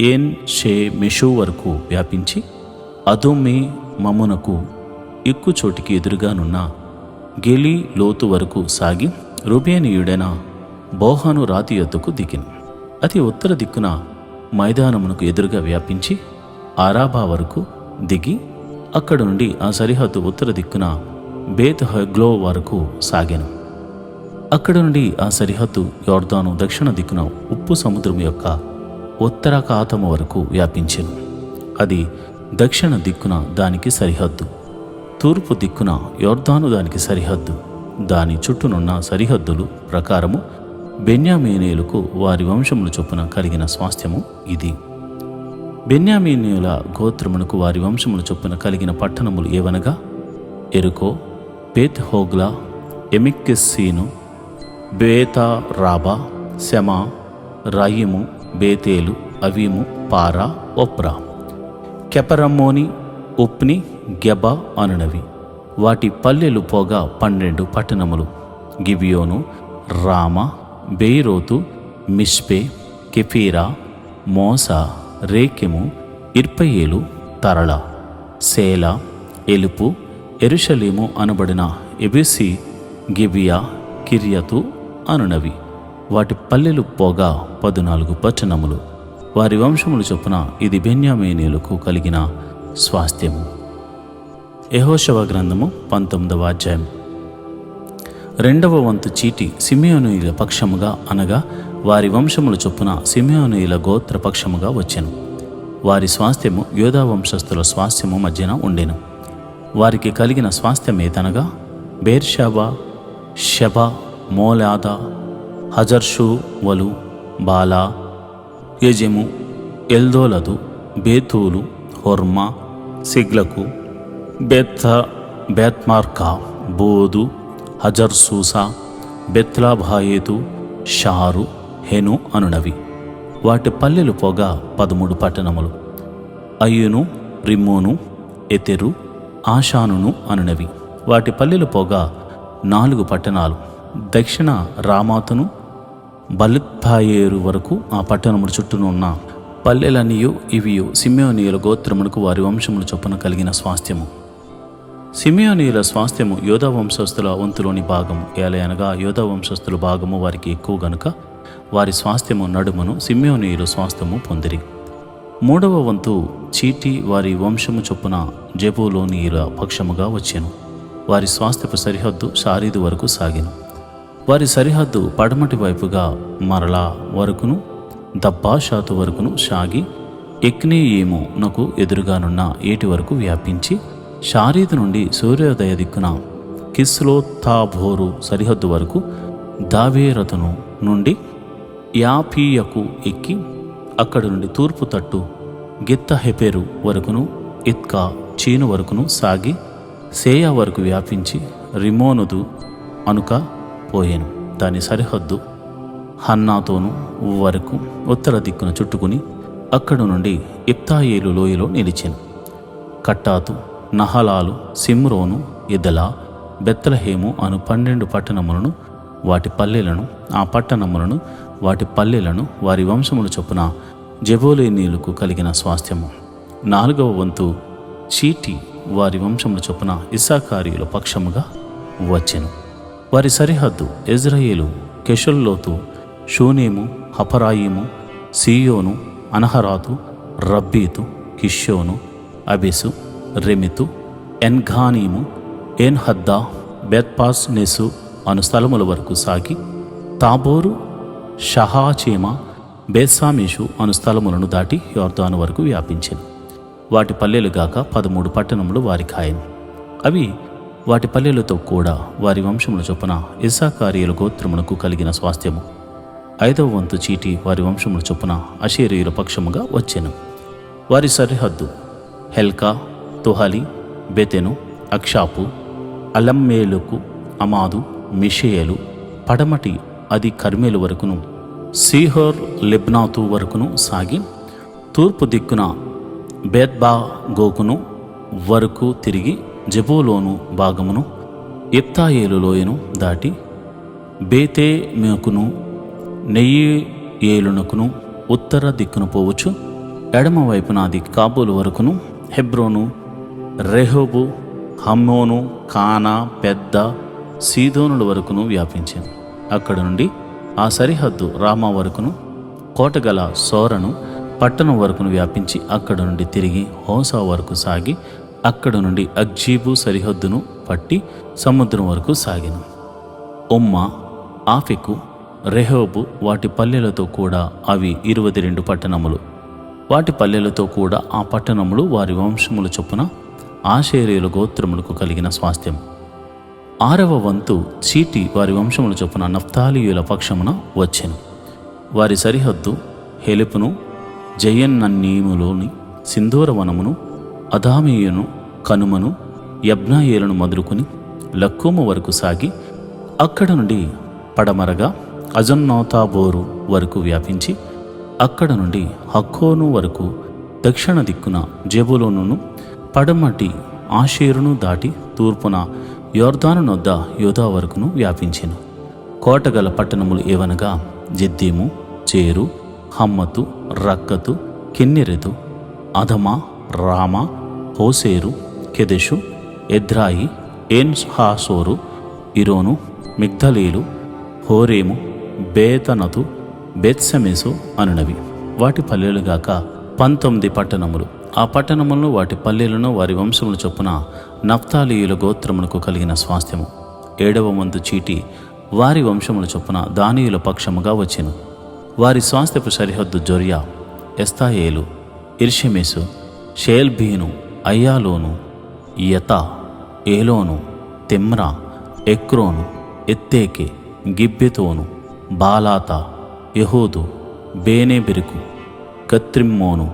ఏన్ షే మెషు వరకు వ్యాపించి అదోమే మమునకు ఎక్కుచోటికి ఎదురుగానున్న గెలీ లోతు వరకు సాగి రూబేనీయుడైన బోహాను రాతి యొద్దకు దిగిను. అది ఉత్తర దిక్కున మైదానమునకు ఎదురుగా వ్యాపించి ఆరాబా వరకు దిగి అక్కడ నుండి ఆ సరిహద్దు ఉత్తర దిక్కున బేత్ హగ్లో వరకు సాగెను. అక్కడ నుండి ఆ సరిహద్దు యోర్దాను దక్షిణ దిక్కున ఉప్పు సముద్రం యొక్క ఉత్తరాఖాతము వరకు వ్యాపించెను. అది దక్షిణ దిక్కున దానికి సరిహద్దు, తూర్పు దిక్కున యోర్దాను దానికి సరిహద్దు. దాని చుట్టూనున్న సరిహద్దులు ప్రకారము బెన్యామీనీయులకు వారి వంశముల చొప్పున కలిగిన స్వాస్థ్యము ఇది. బెన్యామీనీయుల గోత్రమునకు వారి వంశముల చొప్పున కలిగిన పట్టణములు ఏవనగా ఎరుకో, బేత్ హోగ్లా, ఎమిక్కెస్సీను, బేతా రాబా, శమా, రాయిము, బేతేలు, అవీము, పారా, ఒప్రా, కెపరమ్మోని, ఉప్ని, గెబా అనునవి. వాటి పల్లెలు పోగా 12 పట్టణములు: గిబియోను, రామా, బెయిరోతు, మిష్పే, కెఫీరా, మోసా, రేకెము, ఇర్పయేలు, తరళ, సేలా, ఎలుపు, ఎరుషలేము అనబడిన ఎబెసి, గిబియా, కిర్యతు అనునవి. వాటి పల్లెలు పోగా 14 పట్టణములు. వారి వంశములు చొప్పున ఇది బెన్యామీనీయులకు కలిగిన స్వాస్థ్యము. యెహోషువ గ్రంథము 19వ అధ్యాయం. 2వ వంతు చీటి సిమెయోనీయుల పక్షముగా అనగా వారి వంశముల చొప్పున సిమెయోనీయుల గోత్ర పక్షముగా వచ్చెను. వారి స్వాస్థ్యము యోధా వంశస్థుల స్వాస్థ్యము మధ్యన ఉండెను. వారికి కలిగిన స్వాస్థ్యమేదనగా బేర్షాబా, షెబా, మోలాదా, హజర్షు వలు, బాలా, యజెము, ఎల్దోలదు, బేతూలు, హొర్మా, సిగ్లకు, బెత్మార్కా, బోదు, హజర్సూసా, బెత్లాభాయేతు, షారు, హెను అనునవి. వాటి పల్లెలు పోగా 13 పట్టణములు: అయ్యును, రిమ్మోను, ఎతెరు, ఆషానును అనునవి. వాటి పల్లెలు పోగా 4 పట్టణాలు: దక్షిణ రామాతును, బలిత్పాయేరు వరకు ఆ పట్టణముల చుట్టూను ఉన్న పల్లెలనియు ఇవియు సిమెయోనీయుల గోత్రమునకు వారి వంశముల చొప్పున కలిగిన స్వాస్థ్యము. సిమెయోనీయుల స్వాస్థ్యము యోధా వంశస్థుల వంతులోని భాగము. ఏలయనగా యోధా వంశస్థుల భాగము వారికి ఎక్కువ గనుక వారి స్వాస్థ్యము నడుమను సిమెయోనీయుల స్వాస్థ్యము పొందిరి. 3వ వంతు చీటి వారి వంశము చొప్పున జెబూలూనీయుల పక్షముగా వచ్చెను. వారి స్వాస్థ్యపు సరిహద్దు షారీదు వరకు సాగెను. వారి సరిహద్దు పడమటి వైపుగా మరలా వరకును దబ్బాషాతు వరకును సాగి ఎక్నేయేము నకు ఎదురుగానున్న ఏటి వరకు వ్యాపించి షారీదు నుండి సూర్యోదయ దిక్కున కిస్లోత్తాబోరు సరిహద్దు వరకు దావేరతును నుండి యాపీయకు ఎక్కి అక్కడి నుండి తూర్పు తట్టు గిత్తహెపెరు వరకును ఇత్కా చీను వరకును సాగి సేయా వరకు వ్యాపించి రిమోనుదు అనుక పోయెను. దాని సరిహద్దు హన్నాతోను వరకు ఉత్తర దిక్కున చుట్టుకుని అక్కడి నుండి ఇప్తాయేలు లోయలో నిలిచెను. కట్టాతు, నహలాలు, సిమ్రోను, ఇదలా, బెత్లహేము అను 12 పట్టణములను వాటి పల్లెలను, ఆ పట్టణములను వాటి పల్లెలను వారి వంశముల చొప్పున జెబూలూనీయులకు కలిగిన స్వాస్థ్యము. 4వ వంతు చీటి వారి వంశముల చొప్పున ఇస్సాకారీయుల పక్షముగా వచ్చెను. వారి సరిహద్దు యెజ్రెయేలు, కెషుల్లోతు, షూనేము, హపరాయిము, సీయోను, అనహరాతు, రబ్బీతు, కిష్యోను, అబెసు, రెమితు, ఎన్ఘానీము, ఎన్హద్దా, బెత్పాస్ నెసు అను స్థలముల వరకు సాగి తాబోరు, షహాచేమ, బేత్సామేషు అను స్థలములను దాటి యోర్దాను వరకు వ్యాపించెను. వాటి పల్లెలుగాక 13 పట్టణములు వారి కాయను. అవి వాటి పల్లెలతో కూడా వారి వంశముల చొప్పున ఇస్సాకారీయుల గోత్రమునకు కలిగిన స్వాస్థ్యము. 5వ వంతు చీటి వారి వంశముల చొప్పున అషేరీయుల పక్షముగా వచ్చెను. వారి సరిహద్దు హెల్కా, తుహలి, బెతెను, అక్షాపు, అలమ్మేలుకు, అమాదు, మిషేయలు, పడమటి అది కర్మేలు వరకును, సీహోర్ లెబ్నాతు వరకును సాగి తూర్పు దిక్కున బేత్బా గోకును వరకు తిరిగి జెబూలోను భాగమును ఇప్తాయేలు లోయను దాటి బేతేమెకును నెయ్యేలునకును ఉత్తర దిక్కును పోవచ్చు. ఎడమ వైపున అది కాబూలు వరకును హెబ్రోను, రెహోబు, హమ్మోను, కానా, పెద్ద సీదోనుల వరకును వ్యాపించింది. అక్కడ నుండి ఆ సరిహద్దు రామా వరకును కోటగల సోరను పట్టణం వరకును వ్యాపించి అక్కడ నుండి తిరిగి హోసా వరకు సాగి అక్కడ నుండి అగ్జీబు సరిహద్దును పట్టి సముద్రం వరకు సాగిను. ఉమ్మా, ఆఫెకు, రెహోబు వాటి పల్లెలతో కూడా అవి 22 పట్టణములు. వాటి పల్లెలతో కూడా ఆ పట్టణములు వారి వంశముల చొప్పున ఆషేరీయుల గోత్రములకు కలిగిన స్వాస్థ్యం. 6వ వంతు చీటి వారి వంశముల చొప్పున నఫ్తాలీయుల పక్షమున వచ్చెను. వారి సరిహద్దు హెలెపును, జయన్నన్నీములోని సింధూరవనమును, అదామీయును, కనుమను, యబ్నాయేలును మొదలుకొని లక్కూము వరకు సాగి అక్కడ నుండి పడమరగా అజన్నోతాబోరు వరకు వ్యాపించి అక్కడ నుండి హక్కోను వరకు దక్షిణ దిక్కున జెబూలూనును, పడమటి ఆషేరును దాటి తూర్పున యోర్దాను నొద్ద యూదా వరకును వ్యాపించెను. కోటగల పట్టణములు ఏవనగా జిద్దీము, చేరు, హమ్మతు, రక్కతు, కిన్నెరెతు, అధమా, రామా, హోసేరు, కెదెషు, ఎద్రాయి, ఏన్ హాసోరు, ఇరోను, మిగ్దలీలు, హోరేము, బేతనతు, బెత్సెమెసు అనునవి. వాటి పల్లెలుగాక 19 పట్టణములు. ఆ పట్టణములను వాటి పల్లెలను వారి వంశముల చొప్పున నఫ్తాలీయుల గోత్రమునకు కలిగిన స్వాస్థ్యము. 7వ వంతు చీటి వారి వంశముల చొప్పున దానీయుల పక్షముగా వచ్చెను. వారి స్వాస్థ్యపు సరిహద్దు జొర్యా, ఎస్తాయేలు, ఇర్షెమెసు, షేల్బీను, అయ్యాలోను, యతా, ఏలోను, తిమ్రా, ఎక్రోను, ఎత్తేకే, గిబ్బెతోను, బాలాత, యెహూదు, బేనేబెరుకు, కత్రిమ్మోను,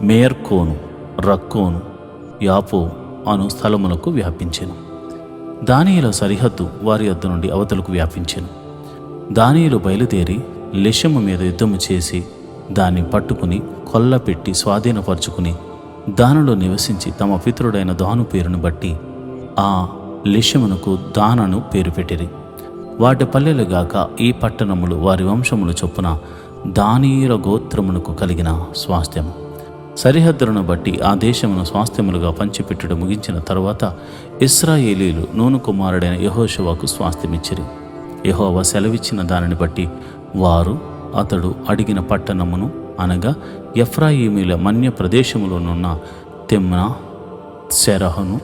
మేర్కోను, రక్కోను, యాపో అను స్థలములకు వ్యాపించెను. దానియేల సరిహద్దు వారి యొద్ద నుండి అవతలకు వ్యాపించెను. దానియేలు బయలుదేరి లెషెము మీద యుద్ధము చేసి దాన్ని పట్టుకుని కొల్లపెట్టి స్వాధీనపరుచుకుని దానిలో నివసించి తమ పితరుడైన దాను పేరును బట్టి ఆ లెషెమునకు దానను పేరు పెట్టిరి. వాటి పల్లెలుగాక ఈ పట్టణములు వారి వంశముల చొప్పున దానియేల గోత్రమునకు కలిగిన స్వాస్థ్యము. సరిహద్దులను బట్టి ఆ దేశమును స్వాస్థ్యములుగా పంచిపెట్టుడు ముగించిన తరువాత ఇశ్రాయేలీలు నూను కుమారుడైన యెహోషువకు స్వాస్థ్యమిచ్చిరి. యెహోవా సెలవిచ్చిన దానిని బట్టి వారు అతడు అడిగిన పట్టణమును అనగా ఎఫ్రాయిమీల మన్య ప్రదేశములోనున్న తిమ్నా, సెరహును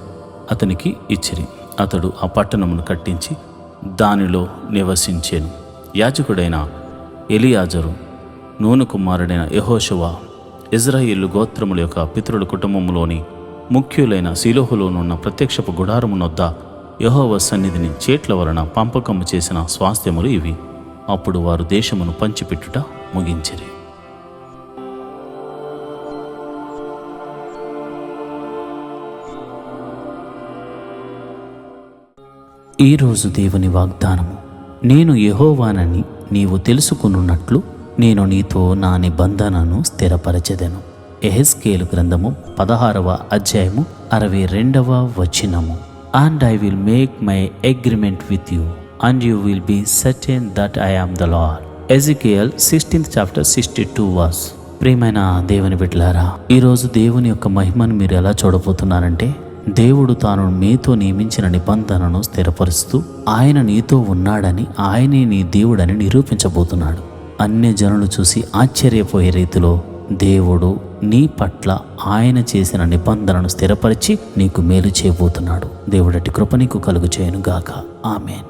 అతనికి ఇచ్చిరి. అతడు ఆ పట్టణమును కట్టించి దానిలో నివసించెను. యాజకుడైన ఎలియాజరు, నూను కుమారుడైన యెహోషువ ఇజ్రాయేలు గోత్రముల యొక్క పితరుల కుటుంబములోని ముఖ్యులైన శీలోహులోనున్న ప్రత్యక్షపు గుడారమునొద్ద యెహోవా సన్నిధిని చేట్ల వలన పంపకము చేసిన స్వాస్థ్యములు ఇవి. అప్పుడు వారు దేశమును పంచిపెట్టుట ముగించిరి. ఈరోజు దేవుని వాగ్దానము. నేను యెహోవానని నీవు తెలుసుకున్నట్లు నేను నీతో నా నిబంధనను స్థిరపరచెదను. యెహెజ్కేలు గ్రంథము 16వ అధ్యాయము 62వ వచనము. And I will make my agreement with you, and you will be certain that I am the Lord. Ezekiel 16th chapter 62 verse. ప్రియమైన దేవుని బిడ్డలారా, ఈరోజు దేవుని యొక్క మహిమను మీరు ఎలా చూడబోతున్నారంటే, దేవుడు తాను మీతో నియమించిన నిబంధనను స్థిరపరుస్తూ ఆయన నీతో ఉన్నాడని, ఆయనే నీ దేవుడని నిరూపించబోతున్నాడు. అన్య జనులు చూసి ఆశ్చర్యపోయే రీతిలో దేవుడు నీ పట్ల ఆయన చేసిన నిబంధనను స్థిరపరిచి నీకు మేలు చేయబోతున్నాడు. దేవుడటి కృప నీకు కలుగు చేయను గాక. ఆమేన్.